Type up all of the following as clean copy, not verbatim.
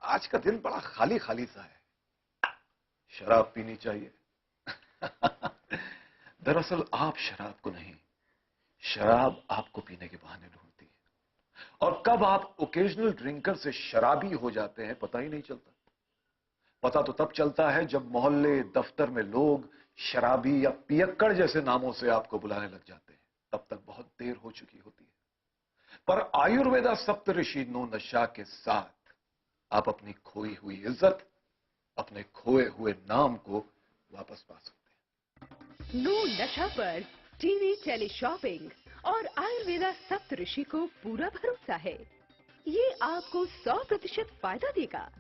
आज का दिन बड़ा खाली खाली सा है। शराब पीनी चाहिए। दरअसल आप शराब को नहीं, शराब आपको पीने के बहाने ढूंढती है। और कब आप ओकेजनल ड्रिंकर से शराबी हो जाते हैं पता ही नहीं चलता। पता तो तब चलता है जब मोहल्ले दफ्तर में लोग शराबी या पियक्कड़ जैसे नामों से आपको बुलाने लग जाते हैं। तब तक बहुत देर हो चुकी होती है। पर आयुर्वेदा सप्तऋषि नो नशा के साथ आप अपनी खोई हुई इज्जत, अपने खोए हुए नाम को वापस पा सकते हैं। नो नशा पर टीवी, टेली शॉपिंग और आयुर्वेदा सप्तऋषि को पूरा भरोसा है। ये आपको 100% फायदा देगा।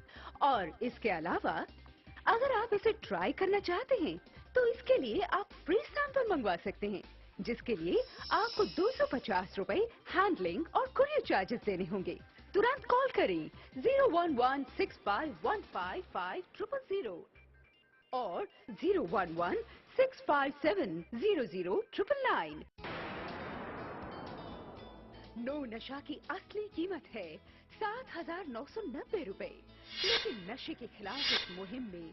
और इसके अलावा अगर आप इसे ट्राई करना चाहते हैं तो इसके लिए आप फ्री सैंपल मंगवा सकते हैं, जिसके लिए आपको 250 रुपए हैंडलिंग और कुरियर चार्जेस देने होंगे। तुरंत कॉल करें 01165155000 और 01165700999। नो नशा की असली कीमत है 7,990 रुपए, लेकिन नशे के खिलाफ इस मुहिम में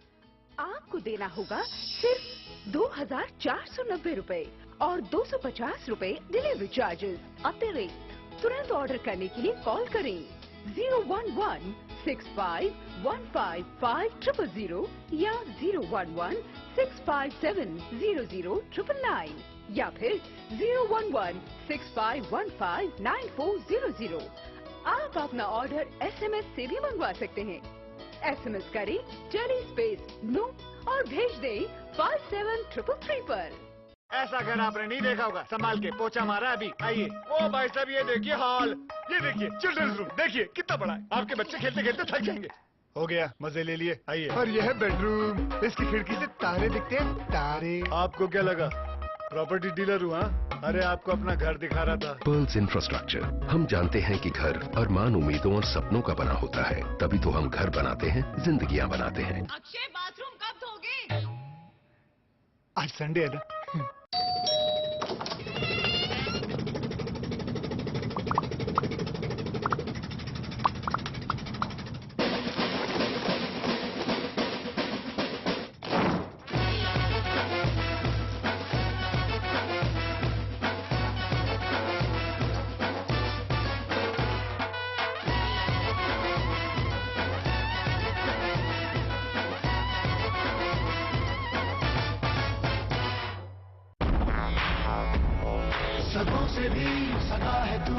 आपको देना होगा सिर्फ 2,490 रुपए और 250 रुपए डिलीवरी चार्जेस अतिरिक्त। तुरंत ऑर्डर करने के लिए कॉल करें 01165155000 या 01165700999 या फिर 01165159400। आप अपना ऑर्डर SMS से भी मंगवा सकते हैं। SMS करें टेली स्पेस नो और भेज दें 57333 पर। ऐसा घर आपने नहीं देखा होगा। संभाल के पोछा मारा अभी। आइए। ओ भाई साहब ये देखिए हॉल, ये देखिए चिल्ड्रंस रूम, देखिए कितना बड़ा है। आपके बच्चे खेलते खेलते थक जाएंगे। हो गया, मजे ले लिए। आइए। और यह है बेडरूम, इसकी खिड़की से तारे दिखते हैं। तारे। आपको क्या लगा प्रॉपर्टी डीलर हुआ? अरे आपको अपना घर दिखा रहा था। Pearls infrastructure. हम जानते हैं कि घर अरमान, उम्मीदों और सपनों का बना होता है। तभी तो हम घर बनाते हैं, जिंदगियां बनाते हैं। अक्षय बाथरूम कब धोगे? आज संडे है ना। सगों से भी सगा है तू,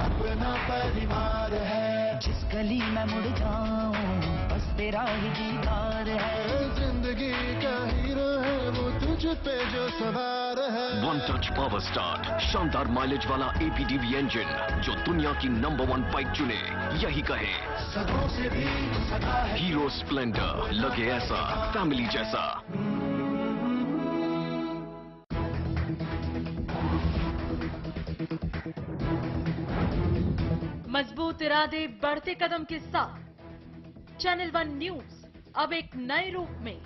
अपना परिवार है। जिस गली में मुड़ जाऊं बस तेरा ही दीदार है। जिंदगी का हीरो है वो तुझ पे जो सवार है। वन टच पावर स्टार्ट, शानदार माइलेज वाला APDV इंजन जो दुनिया की नंबर 1 बाइक चुने, यही कहे सगों से भी सगा है। हीरो स्प्लेंडर, लगे ऐसा फैमिली जैसा। मजबूत इरादे, बढ़ते कदम के साथ चैनल 1 न्यूज अब एक नए रूप में।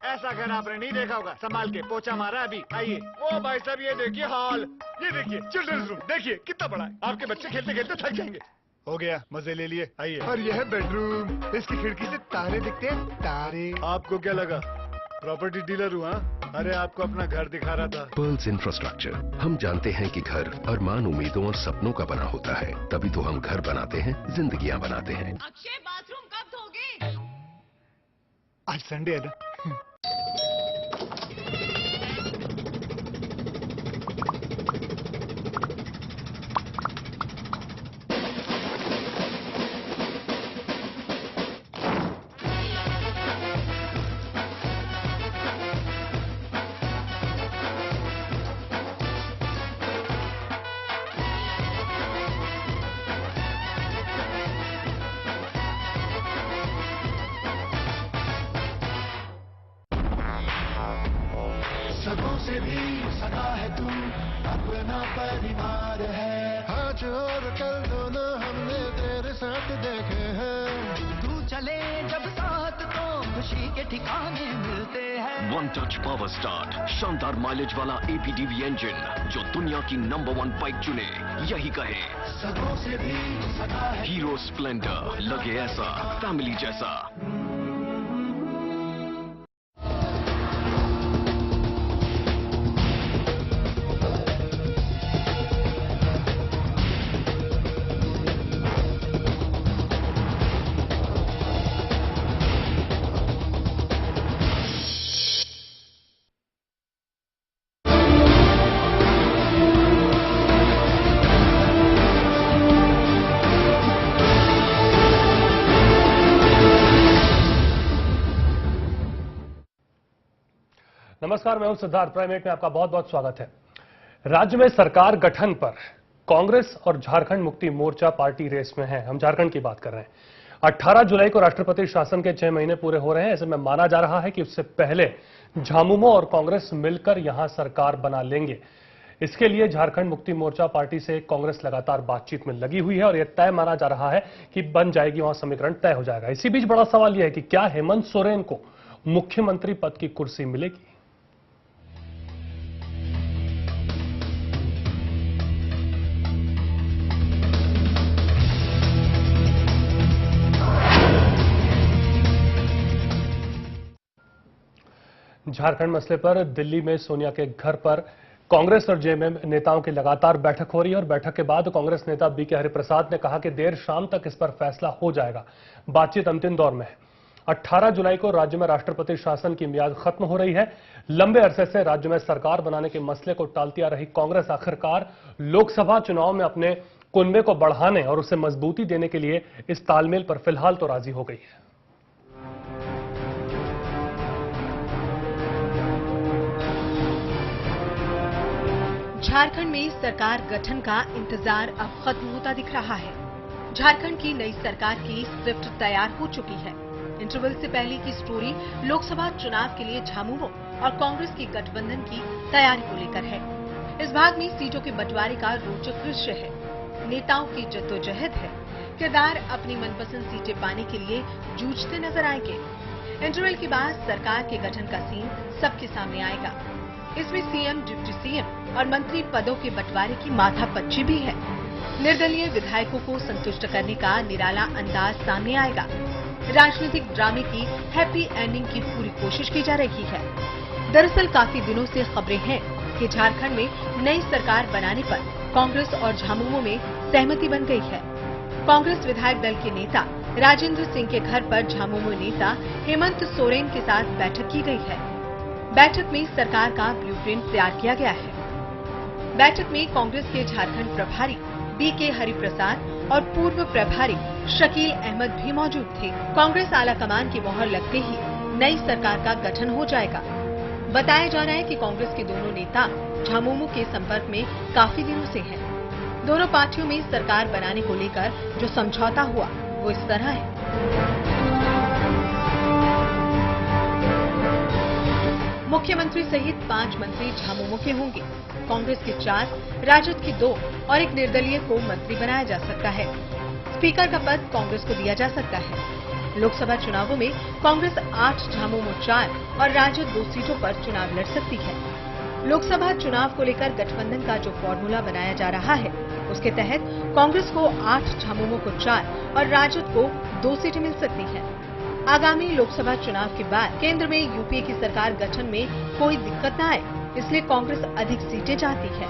ऐसा घर आपने नहीं देखा होगा। संभाल के पोछा मारा अभी। आइए। ओ भाई साहब ये देखिए हॉल, ये देखिए चिल्ड्रंस रूम, देखिए कितना बड़ा है। आपके बच्चे खेलते खेलते थक जाएंगे। हो गया, मजे ले लिए। आइए। और यह है बेडरूम, इसकी खिड़की से तारे दिखते हैं। तारे। आपको क्या लगा प्रॉपर्टी डीलर हुआ? अरे आपको अपना घर दिखा रहा था। Pearls infrastructure. हम जानते हैं कि घर अरमान, उम्मीदों और सपनों का बना होता है। तभी तो हम घर बनाते हैं, जिंदगियां बनाते हैं। अक्षय बाथरूम कब धोगे? आज संडे है ना। सगों से भी सगा है तू, अपना परिवार है। आज और कल दोनों हमने तेरे साथ देखे हैं। तू चले जब साथ तो खुशी के ठिकाने मिलते हैं। वन टच पावर स्टार्ट शानदार माइलेज वाला एपीडीवी इंजन जो दुनिया की नंबर 1 बाइक चुने, यही कहे सदों से भी सदा है। हीरो स्प्लेंडर, लगे ऐसा फैमिली जैसा। नमस्कार, मैं हूं सिद्धार्थ। प्राइमेट में आपका बहुत बहुत स्वागत है। राज्य में सरकार गठन पर कांग्रेस और झारखंड मुक्ति मोर्चा पार्टी रेस में है। हम झारखंड की बात कर रहे हैं। 18 जुलाई को राष्ट्रपति शासन के 6 महीने पूरे हो रहे हैं। ऐसे में माना जा रहा है कि उससे पहले झामुमो और कांग्रेस मिलकर यहां सरकार बना लेंगे। इसके लिए झारखंड मुक्ति मोर्चा पार्टी से कांग्रेस लगातार बातचीत में लगी हुई है और यह तय माना जा रहा है कि बन जाएगी, वहां समीकरण तय हो जाएगा। इसी बीच बड़ा सवाल यह है कि क्या हेमंत सोरेन को मुख्यमंत्री पद की कुर्सी मिलेगी? झारखंड मसले पर दिल्ली में सोनिया के घर पर कांग्रेस और जेएमएम नेताओं की लगातार बैठक हो रही है और बैठक के बाद कांग्रेस नेता बीके हरिप्रसाद ने कहा कि देर शाम तक इस पर फैसला हो जाएगा। बातचीत अंतिम दौर में है। 18 जुलाई को राज्य में राष्ट्रपति शासन की मियाद खत्म हो रही है। लंबे अरसे से राज्य में सरकार बनाने के मसले को टालती आ रही कांग्रेस आखिरकार लोकसभा चुनाव में अपने कुनबे को बढ़ाने और उसे मजबूती देने के लिए इस तालमेल पर फिलहाल तो राजी हो गई है। झारखंड में सरकार गठन का इंतजार अब खत्म होता दिख रहा है। झारखंड की नई सरकार की स्क्रिप्ट तैयार हो चुकी है। इंटरवल से पहले की स्टोरी लोकसभा चुनाव के लिए झामुमो और कांग्रेस की गठबंधन की तैयारी को लेकर है। इस भाग में सीटों के बंटवारे का रोचक दृश्य है। नेताओं की जद्दोजहद है। किरदार अपनी मनपसंद सीटें पाने के लिए जूझते नजर आएंगे। इंटरवल के बाद सरकार के गठन का सीन सबके सामने आएगा। इसमें सीएम, डिप्टी सीएम और मंत्री पदों के बंटवारे की माथापच्ची भी है। निर्दलीय विधायकों को संतुष्ट करने का निराला अंदाज सामने आएगा। राजनीतिक ड्रामे की हैप्पी एंडिंग की पूरी कोशिश की जा रही है। दरअसल काफी दिनों से खबरें हैं कि झारखंड में नई सरकार बनाने पर कांग्रेस और झामुमो में सहमति बन गई है। कांग्रेस विधायक दल के नेता राजेंद्र सिंह के घर पर झामुमो नेता हेमंत सोरेन के साथ बैठक की गई है। बैठक में सरकार का ब्लूप्रिंट तैयार किया गया है। बैठक में कांग्रेस के झारखंड प्रभारी बीके हरिप्रसाद और पूर्व प्रभारी शकील अहमद भी मौजूद थे। कांग्रेस आलाकमान की मोहर लगते ही नई सरकार का गठन हो जाएगा। बताया जा रहा है कि कांग्रेस के दोनों नेता झामुमो के संपर्क में काफी दिनों से हैं। दोनों पार्टियों में सरकार बनाने को लेकर जो समझौता हुआ वो इस तरह है। मुख्यमंत्री सहित 5 मंत्री झामुमो के होंगे। कांग्रेस के 4, राजद की 2 और एक निर्दलीय को मंत्री बनाया जा सकता है। स्पीकर का पद कांग्रेस को दिया जा सकता है। लोकसभा चुनावों में कांग्रेस 8, झामुमो 4 और राजद 2 सीटों पर चुनाव लड़ सकती है। लोकसभा चुनाव को लेकर गठबंधन का जो फॉर्मूला बनाया जा रहा है, उसके तहत कांग्रेस को 8, झामुमो को 4 और राजद को 2 सीटें मिल सकती है। आगामी लोकसभा चुनाव के बाद केंद्र में यूपीए की सरकार गठन में कोई दिक्कत न आए, इसलिए कांग्रेस अधिक सीटें चाहती है।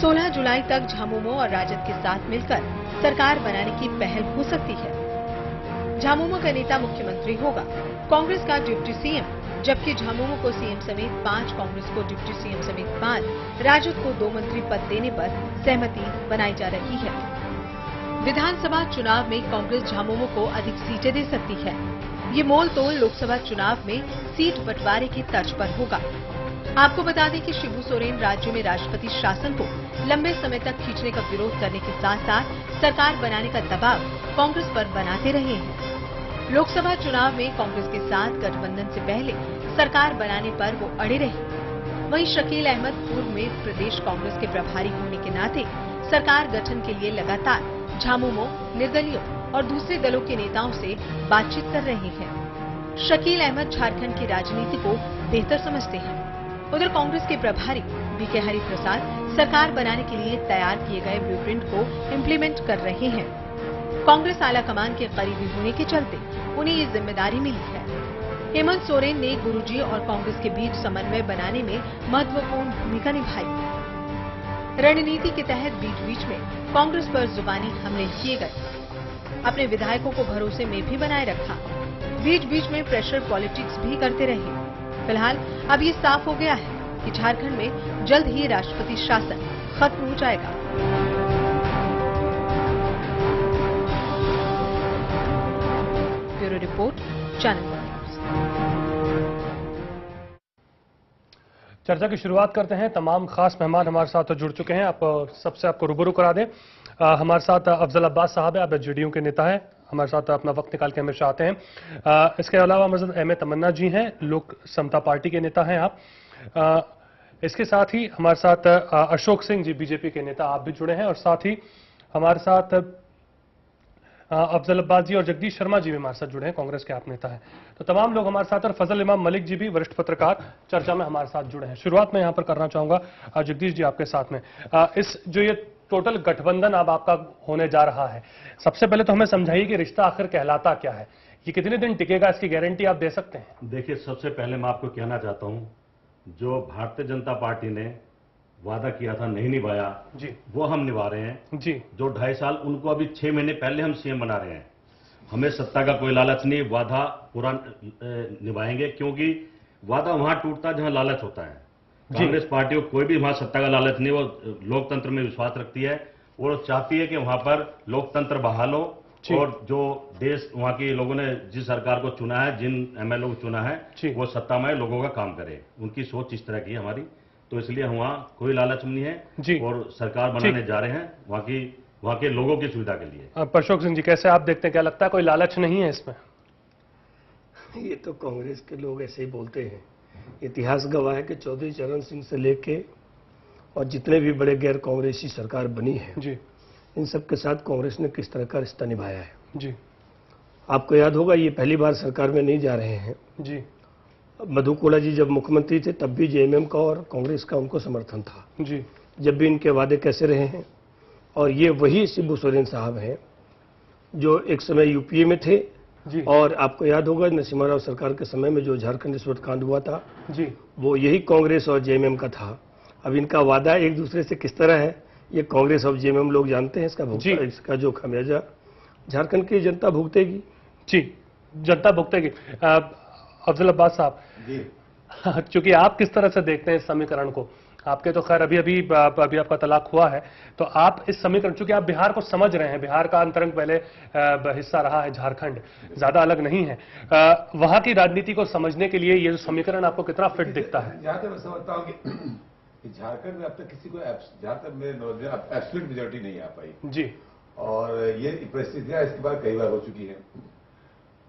16 जुलाई तक झामुमो और राजद के साथ मिलकर सरकार बनाने की पहल हो सकती है। झामुमो का नेता मुख्यमंत्री होगा, कांग्रेस का डिप्टी सीएम, जबकि झामुमो को सीएम समेत 5, कांग्रेस को डिप्टी सीएम समेत 5, राजद को 2 मंत्री पद देने पर सहमति बनाई जा रही है। विधानसभा चुनाव में कांग्रेस झामुमो को अधिक सीटें दे सकती है। ये मोल तोल लोकसभा चुनाव में सीट बंटवारे की तर्ज पर होगा। आपको बता दें कि शिबू सोरेन राज्य में राष्ट्रपति शासन को लंबे समय तक खींचने का विरोध करने के साथ साथ सरकार बनाने का दबाव कांग्रेस पर बनाते रहे हैं। लोकसभा चुनाव में कांग्रेस के साथ गठबंधन से पहले सरकार बनाने पर वो अड़े रहे। वहीं शकील अहमद पूर्व में प्रदेश कांग्रेस के प्रभारी होने के नाते सरकार गठन के लिए लगातार झामुमो, निर्दलीयों और दूसरे दलों के नेताओं से बातचीत कर रहे हैं। शकील अहमद झारखंड की राजनीति को बेहतर समझते हैं। उधर कांग्रेस के प्रभारी बीके हरिप्रसाद सरकार बनाने के लिए तैयार किए गए ब्लूप्रिंट को इम्प्लीमेंट कर रहे हैं। कांग्रेस आला कमान के करीबी होने के चलते उन्हें ये जिम्मेदारी मिली है। हेमंत सोरेन ने गुरुजी और कांग्रेस के बीच समन्वय बनाने में महत्वपूर्ण भूमिका निभाई। रणनीति के तहत बीच बीच में कांग्रेस पर जुबानी हमले किए गए। अपने विधायकों को भरोसे में भी बनाए रखा। बीच बीच में प्रेशर पॉलिटिक्स भी करते रहे। फिलहाल अब ये साफ हो गया है कि झारखंड में जल्द ही राष्ट्रपति शासन खत्म हो जाएगा। Bureau report, channel one news. चर्चा की शुरुआत करते हैं। तमाम खास मेहमान हमारे साथ जुड़ चुके हैं। आप सबसे आपको रूबरू करा दें। हमारे साथ अफजल अब्बास साहब है, आप जेडीयू के नेता हैं, हमारे साथ अपना वक्त निकाल के हमेशा आते हैं। इसके अलावा हमारे साथ एम ए तमन्ना जी हैं, लोक समता पार्टी के नेता हैं आप। इसके साथ ही हमारे साथ अशोक सिंह जी बीजेपी के नेता, आप भी जुड़े हैं। और साथ ही हमारे साथ अफजल अब्बास जी और जगदीश शर्मा जी भी हमारे साथ जुड़े हैं, कांग्रेस के आप नेता हैं। तो तमाम लोग हमारे साथ, और फजल इमाम मलिक जी भी वरिष्ठ पत्रकार चर्चा में हमारे साथ जुड़े हैं। शुरुआत में यहां पर करना चाहूंगा जगदीश जी आपके साथ में। इस जो ये टोटल गठबंधन अब आपका होने जा रहा है, सबसे पहले तो हमें समझाइए कि रिश्ता आखिर कहलाता क्या है, ये कितने दिन टिकेगा, इसकी गारंटी आप दे सकते हैं? देखिए, सबसे पहले मैं आपको कहना चाहता हूं, जो भारतीय जनता पार्टी ने वादा किया था नहीं निभाया जी, वो हम निभा रहे हैं जी। जो 2.5 साल, उनको अभी 6 महीने पहले हम सीएम बना रहे हैं। हमें सत्ता का कोई लालच नहीं, वादा पूरा निभाएंगे, क्योंकि वादा वहां टूटता जहां लालच होता है। कांग्रेस पार्टी को कोई भी वहां सत्ता का लालच नहीं, वो लोकतंत्र में विश्वास रखती है। वो चाहती है कि वहां पर लोकतंत्र बहाल हो, और जो देश वहां के लोगों ने जिस सरकार को चुना है, जिन एमएलए को चुना है, वो सत्ता में लोगों का काम करे। उनकी सोच इस तरह की है हमारी, तो इसलिए हम वहां कोई लालच नहीं है और सरकार बनाने जा रहे हैं वहां के लोगों की सुविधा के लिए। अशोक सिंह जी, कैसे आप देखते हैं, क्या लगता है कोई लालच नहीं है इसमें? ये तो कांग्रेस के लोग ऐसे ही बोलते हैं। इतिहास गवाह है कि चौधरी चरण सिंह से लेके और जितने भी बड़े गैर कांग्रेसी सरकार बनी है जी, इन सब के साथ कांग्रेस ने किस तरह का रिश्ता निभाया है जी। आपको याद होगा, ये पहली बार सरकार में नहीं जा रहे हैं जी। मधु कोड़ा जी जब मुख्यमंत्री थे तब भी जेएमएम का और कांग्रेस का उनको समर्थन था जी। जब भी इनके वादे कैसे रहे हैं, और ये वही शिबू सोरेन साहब हैं जो एक समय यूपीए में थे जी। और आपको याद होगा नरसिम्हा राव सरकार के समय में जो झारखंड रिश्वत कांड हुआ था जी, वो यही कांग्रेस और जेएमएम का था। अब इनका वादा एक दूसरे से किस तरह है, ये कांग्रेस और जेएमएम लोग जानते हैं। इसका जो खामियाजा झारखंड की जनता भुगतेगी जी, जनता भुगतेगी। अफजल अब्बास साहब जी, चूंकि आप किस तरह से देखते हैं इस समीकरण को? आपके तो खैर अभी आपका तलाक हुआ है, तो आप इस समीकरण, चूंकि आप बिहार को समझ रहे हैं, बिहार का अंतरंग पहले हिस्सा रहा है, झारखंड ज्यादा अलग नहीं है, वहां की राजनीति को समझने के लिए ये जो समीकरण आपको कितना फिट दिखता है? जहां तक मैं समझता हूँ कि झारखंड में अब तक किसी को, जहां तक मेरे नॉलेज में, एब्सोल्यूट मेजोरिटी नहीं आ पाई जी, और ये परिस्थितियां इसके बाद कई बार हो चुकी है।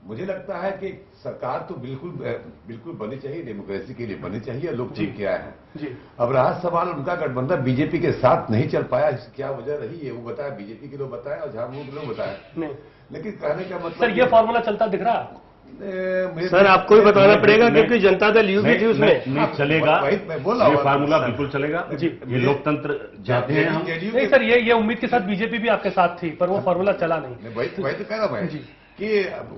मुझे लगता है कि सरकार तो बिल्कुल बननी चाहिए, डेमोक्रेसी के लिए बननी चाहिए, लोग चुन के आए हैं जी। अब रहा सवाल उनका गठबंधन बीजेपी के साथ नहीं चल पाया, क्या वजह रही है वो बताया, बीजेपी के लोग बताए और झारखंड के लोग बताए नहीं। लेकिन कहने का मतलब, सर ये फॉर्मूला चलता दिख रहा है सर, आपको ही बताना पड़ेगा क्योंकि जनता दल यू भी थी उसमें। नहीं चलेगा, ये फार्मूला बिल्कुल चलेगा जी। ये लोकतंत्र जाते हैं हम। नहीं सर, ये उम्मीद के साथ बीजेपी भी आपके साथ थी, पर वो फार्मूला चला नहीं। वही तो कह रहा मैं कि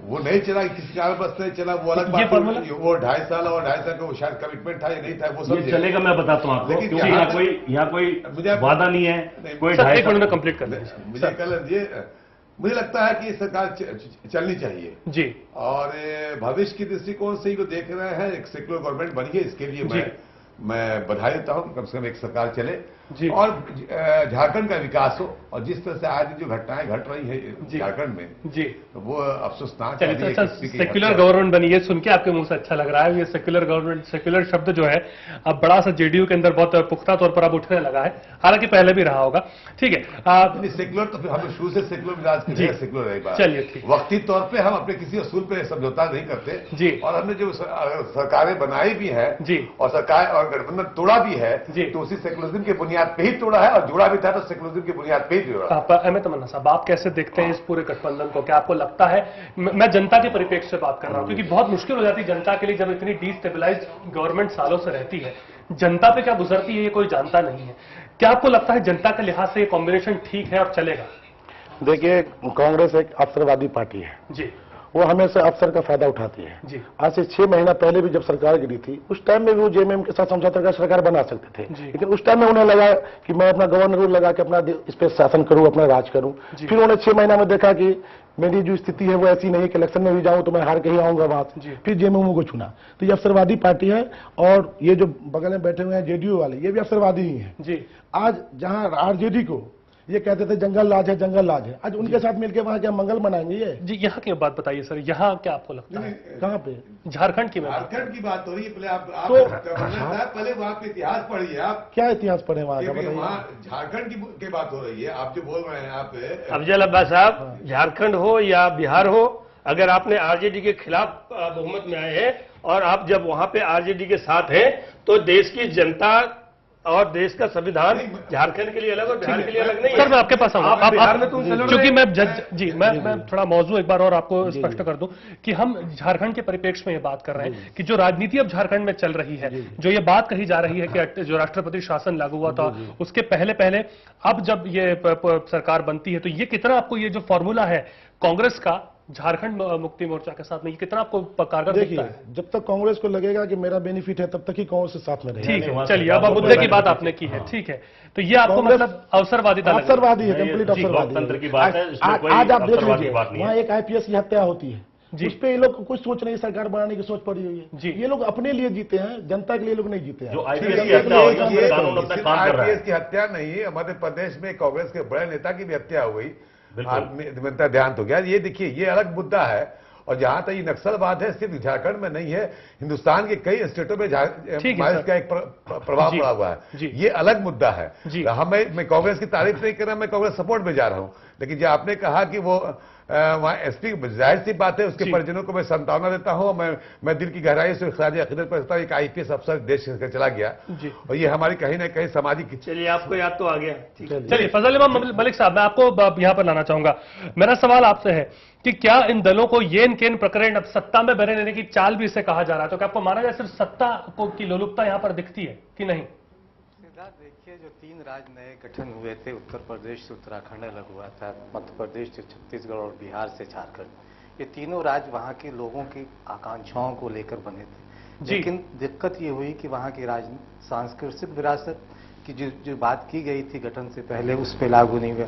वो नहीं चला, किसी कारण बस नहीं चला, वो अलग बात। वो 2.5 साल और 2.5 साल का वो शायद कमिटमेंट था या नहीं था, वो सब चलेगा। मैं बताता हूँ आपको, क्योंकि यहाँ कोई वादा नहीं है, कोई 2.5 मिनट में कंप्लीट कर लीजिए। मुझे कल मुझे लगता है कि सरकार चलनी चाहिए जी, और भविष्य की दृष्टिकोण से ही वो देख रहे हैं, एक सेक्युलर गवर्नमेंट बनी है, इसके लिए मैं बधाई देता हूं कि कम से कम एक सरकार चले जी, और झारखंड का विकास हो। और जिस तरह से आज जो घटनाएं घट रही है झारखंड में जी, तो वो अफसोसनाक है। सेक्युलर गवर्नमेंट बनी है, सुन के आपके मुंह से अच्छा लग रहा है। ये सेक्युलर गवर्नमेंट, सेक्युलर शब्द जो है अब बड़ा सा जेडीयू के अंदर बहुत पुख्ता तौर पर अब उठने लगा है, हालांकि पहले भी रहा होगा। ठीक है, सेक्युलर तो हम शुरू से सेक्युलर मिजाज के सेक्युलर रही बात। चलिए ठीक, वक्ती तौर पर हम अपने किसी असूल पर समझौता नहीं करते जी, और हमने जो सरकारें बनाई भी है जी, और सरकार और गठबंधन तोड़ा भी है जी, तो उसी सेक्युलरिज्म के बुनियाद बुनियाद पे ही तोड़ा है, और जुड़ा भी था तो सेकुलरिज्म की बुनियाद पे ही जुड़ा। अहमद तमन्ना साहब, आप कैसे देखते हैं इस पूरे गठबंधन को? क्या आपको लगता है, मैं जनता के परिप्रेक्ष्य से बात कर रहा हूं, क्योंकि बहुत मुश्किल हो जाती है जनता के लिए जब इतनी डिस्टेबलाइज गवर्नमेंट सालों से रहती है, जनता पे क्या गुजरती है ये कोई जानता नहीं है। क्या आपको लगता है जनता के लिहाज से ये कॉम्बिनेशन ठीक है और चलेगा? देखिए, कांग्रेस एक अवसरवादी पार्टी है जी, वो हमेशा अवसर का फायदा उठाती है जी। आज से 6 महीना पहले भी जब सरकार गिरी थी, उस टाइम में भी वो जेएमएम के साथ समझौता कर सरकार बना सकते थे, लेकिन उस टाइम में उन्हें लगा कि मैं अपना गवर्नर रूल लगा के अपना इस पे शासन करूं, अपना राज करूं। फिर उन्होंने 6 महीना में देखा कि मेरी जो स्थिति है वो ऐसी नहीं कि इलेक्शन में भी जाऊं तो मैं हार के ही आऊंगा वहां से, फिर जेएमएम को चुना। तो ये अवसरवादी पार्टी है, और ये जो बगल में बैठे हुए हैं जेडीयू वाले, ये भी अवसरवादी ही है। आज जहां आरजेडी को ये कहते थे जंगल राज है, जंगल राज है, आज उनके साथ मिलकर वहां क्या मंगल मनाएंगे ये? जी, यहाँ की बात बताइए सर, यहाँ क्या आपको लगता है? कहाँ पे? झारखंड की झारखंड की बात हो रही है। पहले आप पहले वहां के इतिहास पढ़िए। आप क्या इतिहास पढ़े वहां का? वहाँ झारखंड की बात हो रही है, आप जो बोल रहे हैं आप अफजल अब्बास साहब, झारखंड हो या बिहार हो, अगर आपने आरजेडी के खिलाफ बहुमत में आए हैं और आप जब वहां पे आरजेडी के साथ हैं, तो देश की जनता और देश का संविधान झारखंड के लिए अलग और बिहार के लिए अलग नहीं है। सर, मैं आपके पास आऊंगा। बिहार में तुम क्योंकि मैं मैं थोड़ा मौजूद एक बार और आपको स्पष्ट कर दूं कि हम झारखंड के परिप्रेक्ष्य में ये बात कर रहे हैं कि जो राजनीति अब झारखंड में चल रही है, जो ये बात कही जा रही है कि जो राष्ट्रपति शासन लागू हुआ था उसके पहले अब जब ये सरकार बनती है, तो ये कितना आपको ये जो फॉर्मूला है कांग्रेस का झारखंड मुक्ति मोर्चा के साथ में, ये कितना आपको कारगर दिखता है? जब तक कांग्रेस को लगेगा कि मेरा बेनिफिट है, तब तक ही कांग्रेस के साथ में रहेगा। ठीक है, चलिए, अब मुद्दे की बात आपने की है, ठीक है। तो ये आपको मतलब अवसरवादी है, कंप्लीट अवसरवादी है। आज आप देख लीजिए, वहाँ एक आईपीएस की हत्या होती है, उस पर ये लोग कुछ सोच नहीं, सरकार बनाने की सोच पड़ी हुई है। ये लोग अपने लिए जीते हैं, जनता के लिए लोग नहीं जीते हैं। आईपीएस की हत्या नहीं, मध्य प्रदेश में कांग्रेस के बड़े नेता की भी हत्या हुई, ध्यान तो गया। ये देखिए, ये अलग मुद्दा है। और जहां तक ये नक्सलवाद है, सिर्फ झारखंड में नहीं है, हिंदुस्तान के कई स्टेटों में माओवाद का एक प्रभाव पड़ा हुआ है। ये अलग मुद्दा है। मैं कांग्रेस की तारीफ नहीं कर रहा, मैं कांग्रेस सपोर्ट में जा रहा हूं। लेकिन जो आपने कहा कि वो वहां एसपी, जाहिर सी बात है, उसके परिजनों को मैं सांत्वना देता हूं। मैं दिल की गहराई से खारिज अकीदत पर एक आईपीएस अफसर देश से चला गया, और ये हमारी कहीं ना कहीं सामाजिक। चलिए, आपको याद तो आ गया। चलिए, फजल इमाम मलिक साहब, मैं आपको यहां पर लाना चाहूंगा। मेरा सवाल आपसे है कि क्या इन दलों को येन केन प्रकरण अब सत्ता में बने रहने की चाल भी इसे कहा जा रहा है? तो क्या आपको माना जाए सिर्फ सत्ता की लोलुपता यहां पर दिखती है कि नहीं? देखिए, जो 3 राज्य नए गठन हुए थे, उत्तर प्रदेश से उत्तराखंड अलग हुआ था, मध्य प्रदेश से छत्तीसगढ़ और बिहार से झारखंड, ये तीनों राज्य वहाँ के लोगों की आकांक्षाओं को लेकर बने थे। लेकिन दिक्कत ये हुई कि वहाँ की सांस्कृतिक विरासत की जो बात की गई थी गठन से पहले, उस पर लागू नहीं हुआ।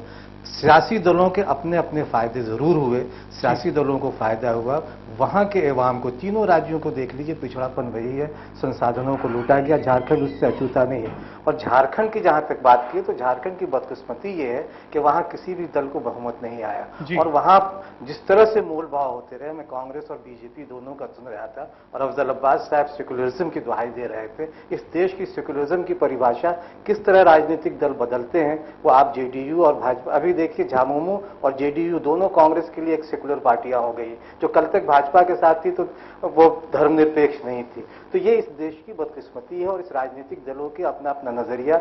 सियासी दलों के अपने अपने फायदे जरूर हुए, सियासी दलों को फायदा हुआ, वहां के एवाम को, तीनों राज्यों को देख लीजिए, पिछड़ापन वही है, संसाधनों को लूटा गया। झारखंड उससे अछूता नहीं है। और झारखंड की जहां तक बात की, तो झारखंड की बदकिस्मती ये है कि वहां किसी भी दल को बहुमत नहीं आया, और वहां जिस तरह से मोल भाव होते रहे, मैं कांग्रेस और बीजेपी दोनों का सुन रहा था, और अफजल अब्बास साहब सेकुलरिज्म की दुहाई दे रहे थे। इस देश की सेकुलरिज्म की परिभाषा किस तरह राजनीतिक दल बदलते हैं, वो आप जेडीयू और भाजपा, अभी देखिए झामुमो और जेडीयू दोनों कांग्रेस के लिए एक सेकुलर पार्टियां हो गई, जो कल तक भाजपा के साथ थी तो वो धर्मनिरपेक्ष नहीं थी। तो ये इस देश की बदकिस्मती है, और इस राजनीतिक दलों के अपना अपना नजरिया।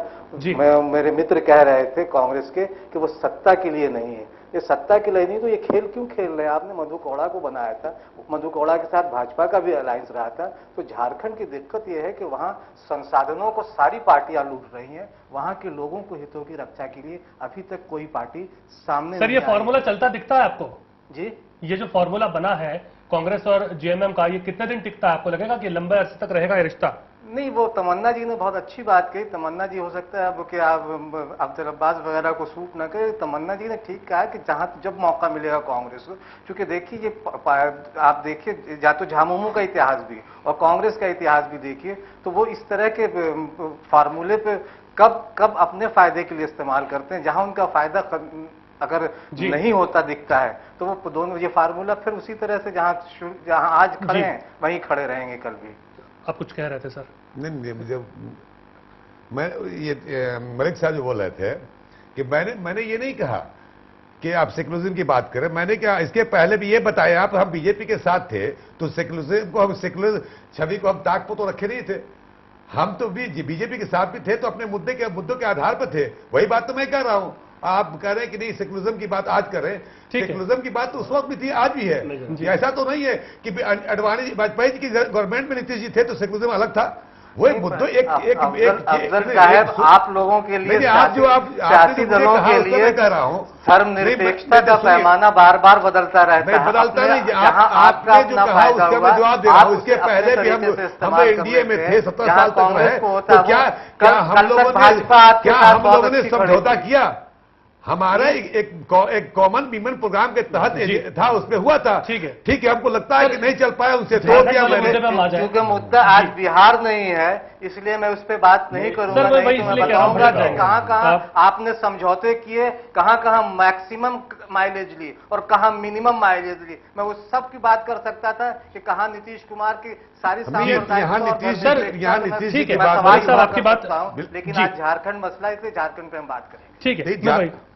मेरे मित्र कह रहे थे कांग्रेस के कि वो सत्ता के लिए नहीं है। ये सत्ता के लिए नहीं तो ये खेल क्यों खेल रहे हैं? आपने मधु कोड़ा को बनाया था, मधु कोड़ा के साथ भाजपा का भी अलायंस रहा था। तो झारखंड की दिक्कत यह है कि वहां संसाधनों को सारी पार्टियां लूट रही हैं, वहां के लोगों को हितों की रक्षा के लिए अभी तक कोई पार्टी सामने। सर, ये फॉर्मूला चलता दिखता है आपको? जी, ये जो फॉर्मूला बना है कांग्रेस और जेएमएम का, ये कितने दिन टिकता है? आपको लगेगा कि लंबे अरसे तक रहेगा ये रिश्ता? नहीं, वो तमन्ना जी ने बहुत अच्छी बात कही। तमन्ना जी, हो सकता है अब कि आप अब्दुल अब्बास वगैरह को सूट न करे, तमन्ना जी ने ठीक कहा कि जब मौका मिलेगा कांग्रेस को, क्योंकि देखिए ये आप देखिए, या तो झामुमो का इतिहास भी और कांग्रेस का इतिहास भी देखिए, तो वो इस तरह के फार्मूले पे कब अपने फायदे के लिए इस्तेमाल करते हैं। जहां उनका फायदा अगर नहीं होता दिखता है, तो वो दोनों ये फार्मूला फिर उसी तरह से जहां आज खड़े हैं वहीं खड़े रहेंगे कल भी। आप कुछ कह रहे थे सर? नहीं, मुझे मलिक साहब जो बोल रहे थे कि मैंने ये नहीं कहा कि आप सेकुलरिज्म की बात करें। मैंने क्या इसके पहले भी ये बताया, आप हम बीजेपी के साथ थे तो सेकुलरिज्म को, हम सेकुलर छवि को हम ताक पर तो रखे नहीं थे। हम तो भी बीजेपी के साथ भी थे तो अपने मुद्दों के आधार पर थे। वही बात तो मैं कह रहा हूं। आप कह रहे हैं कि नहीं सेकुलरिज्म की बात आज कर रहे हैं, सेकुलरिज्म की बात तो उस वक्त भी थी, आज भी है। ऐसा तो नहीं है कि अडवाणी वाजपेयी जी की गवर्नमेंट में नीतीश जी थे तो सेकुलरिज्म अलग था। वो एक मुद्दों अफजल साहब, आप लोगों के लिए सियासी दलों के लिए कह रहा हूँ धर्मनिरपेक्षता का पैमाना बार बार बदलता रहता है। बदलता नहीं, आपने जो कहा उसका मैं जवाब दे रहा हूँ। इसके पहले भी हम एनडीए में थे, 17 साल तक रहे, तो क्या हम लोगों ने समझौता किया? हमारा एक कॉमन वीमेन प्रोग्राम के तहत था, उसमें हुआ था। ठीक है, हमको लगता है कि नहीं चल पाया, उनसे तोड़ दिया मैंने। क्योंकि मुद्दा आज बिहार नहीं है, इसलिए मैं उस पर बात नहीं करूंगा। नहीं तो मैं बताऊंगा कि कहाँ आपने समझौते किए, कहाँ मैक्सिमम माइलेज ली और कहाँ मिनिमम माइलेज ली। मैं उस सब की बात कर सकता था कि कहाँ नीतीश कुमार की सारी आपकी बात, लेकिन आज झारखंड मसला, इसलिए झारखंड पे हम बात करेंगे। ठीक है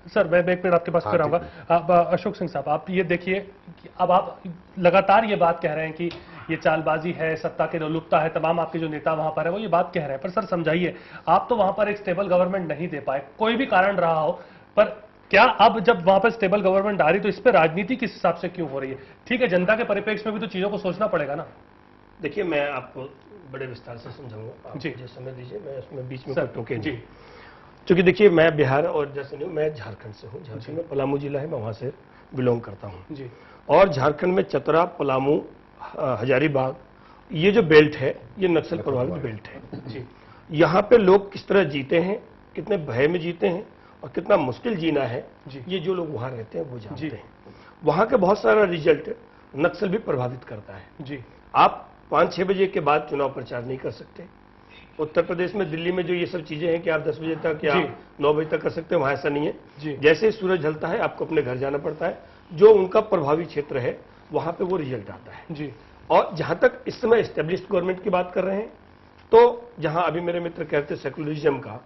सर, मैं एक मिनट आपके पास फिर आऊंगा। अब अशोक सिंह साहब, आप ये देखिए कि अब आप लगातार ये बात कह रहे हैं कि ये चालबाजी है, सत्ता की लोलुपता है, तमाम आपके जो नेता वहां पर है वो ये बात कह रहे हैं, पर सर समझाइए, आप तो वहां पर एक स्टेबल गवर्नमेंट नहीं दे पाए, कोई भी कारण रहा हो, पर क्या अब जब वहां पर स्टेबल गवर्नमेंट आ रही तो इस पर राजनीति किस हिसाब से क्यों हो रही है? ठीक है, जनता के परिप्रेक्ष्य में भी तो चीजों को सोचना पड़ेगा ना। देखिए, मैं आपको बड़े विस्तार से समझाऊंगा, जी मुझे समय दीजिए, मैं उसमें बीच में टोके जी। क्योंकि देखिए, मैं बिहार और जैसे नहीं, मैं झारखंड से हूँ। झारखंड में पलामू जिला है, मैं वहाँ से बिलोंग करता हूँ जी। और झारखंड में चतरा, पलामू, हजारीबाग, ये जो बेल्ट है ये नक्सल प्रभावित बेल्ट है जी। यहाँ पे लोग किस तरह जीते हैं, कितने भय में जीते हैं और कितना मुश्किल जीना है, ये जो लोग वहाँ रहते हैं वो जानते हैं। वहाँ के बहुत सारा रिजल्ट नक्सल भी प्रभावित करता है जी। आप 5-6 बजे के बाद चुनाव प्रचार नहीं कर सकते। उत्तर प्रदेश में, दिल्ली में जो ये सब चीजें हैं कि आप 10 बजे तक या 9 बजे तक कर सकते हैं, वहां ऐसा नहीं है। जैसे ही सूरज ढलता है आपको अपने घर जाना पड़ता है। जो उनका प्रभावी क्षेत्र है वहां पे वो रिजल्ट आता है जी। और जहां तक इस समय एस्टेब्लिश्ड गवर्नमेंट की बात कर रहे हैं, तो जहां अभी मेरे मित्र कहते सेकुलरिज्म का,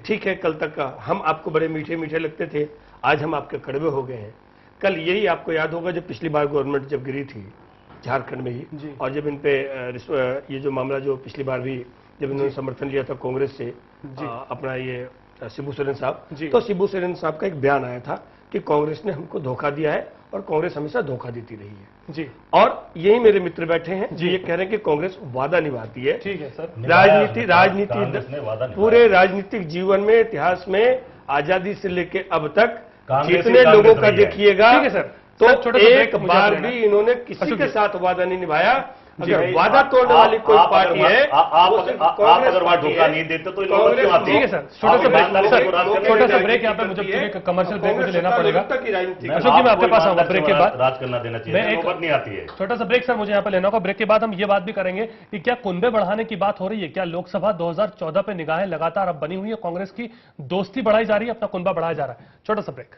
ठीक है, कल तक का हम आपको बड़े मीठे मीठे लगते थे, आज हम आपके कड़वे हो गए हैं। कल यही आपको याद होगा जब पिछली बार गवर्नमेंट जब गिरी थी झारखंड में ही, और जब इन पे ये जो मामला जो पिछली बार भी जब इन्होंने समर्थन लिया था कांग्रेस से, अपना ये शिबू सोरेन साहब, तो शिबू सोरेन साहब का एक बयान आया था कि कांग्रेस ने हमको धोखा दिया है और कांग्रेस हमेशा धोखा देती रही है जी। और यही मेरे मित्र बैठे हैं जी, ये कह रहे हैं कि कांग्रेस वादा निभाती है। ठीक है सर, राजनीति पूरे राजनीतिक जीवन में, इतिहास में, आजादी से लेकर अब तक जितने लोगों का देखिएगा, तो एक बार भी इन्होंने किसी के साथ वादा नहीं निभाया। अगर वादा तोड़ने वाली कोई पार्टी है, आप अगर वहां धोखा नहीं देते तो ठीक है सर, छोटा सा ब्रेक यहाँ पे मुझे कमर्शियल ब्रेक मुझे लेना पड़ेगा। अशोक जी, मैं आपके पास आऊंगा ब्रेक के बाद। राज करना देना चाहिए, नौबत नहीं आती है। छोटा सा ब्रेक सर मुझे यहाँ पे लेना होगा। ब्रेक के बाद हम ये बात भी करेंगे कि क्या कुनबे बढ़ाने की बात हो रही है, क्या लोकसभा 2014 पे निगाहें लगातार अब बनी हुई है, कांग्रेस की दोस्ती बढ़ाई जा रही है, अपना कुनबा बढ़ाया जा रहा है। छोटा सा ब्रेक।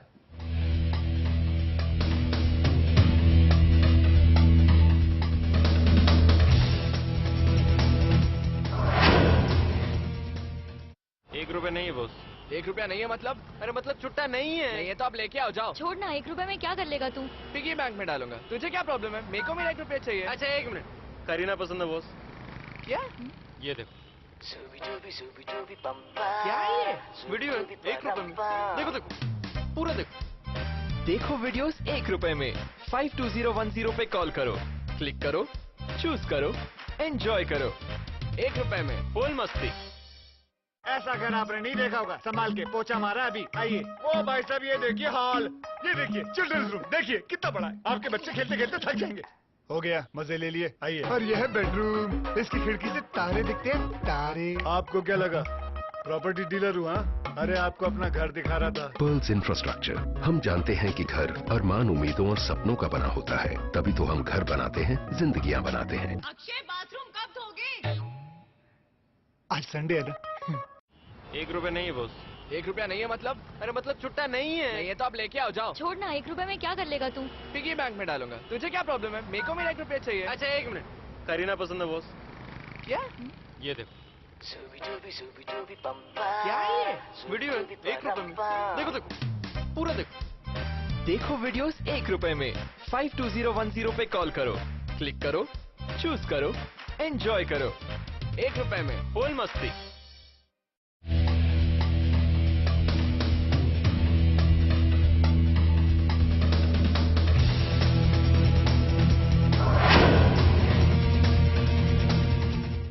₹1 नहीं है बॉस। ₹1 नहीं है मतलब? अरे मतलब छुट्टा नहीं है। नहीं है तो आप लेके आओ, जाओ। छोड़ना, ₹1 में क्या कर लेगा तू? पिगी बैंक में डालूंगा। तुझे क्या प्रॉब्लम है? मेरे को मेरा ₹1 चाहिए। अच्छा 1 मिनट, करीना पसंद है बॉस? क्या? ये देखो। क्या ये वीडियो है? ₹1 में। देखो देखो, पूरा देखो। देखो वीडियोस ₹1 में। 52010 पे कॉल करो, क्लिक करो, चूज करो, एंजॉय करो। ₹1 में फुल मस्ती। ऐसा घर आपने नहीं देखा होगा, संभाल के पोछा मारा अभी। आइए। ओ भाई साहब, ये देखिए हॉल, ये देखिए चिल्ड्रंस रूम, देखिए कितना बड़ा है। आपके बच्चे खेलते खेलते थक जाएंगे। हो गया, मजे ले लिए। आइए। और यह है बेडरूम, इसकी खिड़की से तारे दिखते हैं, तारे। आपको क्या लगा प्रॉपर्टी डीलर हूँ? अरे आपको अपना घर दिखा रहा था। पर्ल्स इंफ्रास्ट्रक्चर, हम जानते हैं कि घर अरमान, उम्मीदों और सपनों का बना होता है, तभी तो हम घर बनाते हैं, जिंदगियां बनाते हैं। अक्षय, बाथरूम कब धोगे? आज संडे है ना। ₹1 नहीं है बॉस। ₹1 नहीं है मतलब? अरे मतलब छुट्टा नहीं है। नहीं है तो आप लेके आओ, जाओ। छोड़ना, ₹1 में क्या कर लेगा तू? पिगी बैंक में डालूंगा। तुझे क्या प्रॉब्लम है? मेरे को मेरा ₹1 चाहिए। अच्छा 1 मिनट, करीना पसंद है बॉस? क्या? ये देखो। क्या ये वीडियो है? ₹1 में। देखो देखो, पूरा देखो। देखो वीडियोस ₹1 में। 52010 पे कॉल करो, क्लिक करो, चूज करो, एंजॉय करो। 1 रुपए में फुल मस्ती।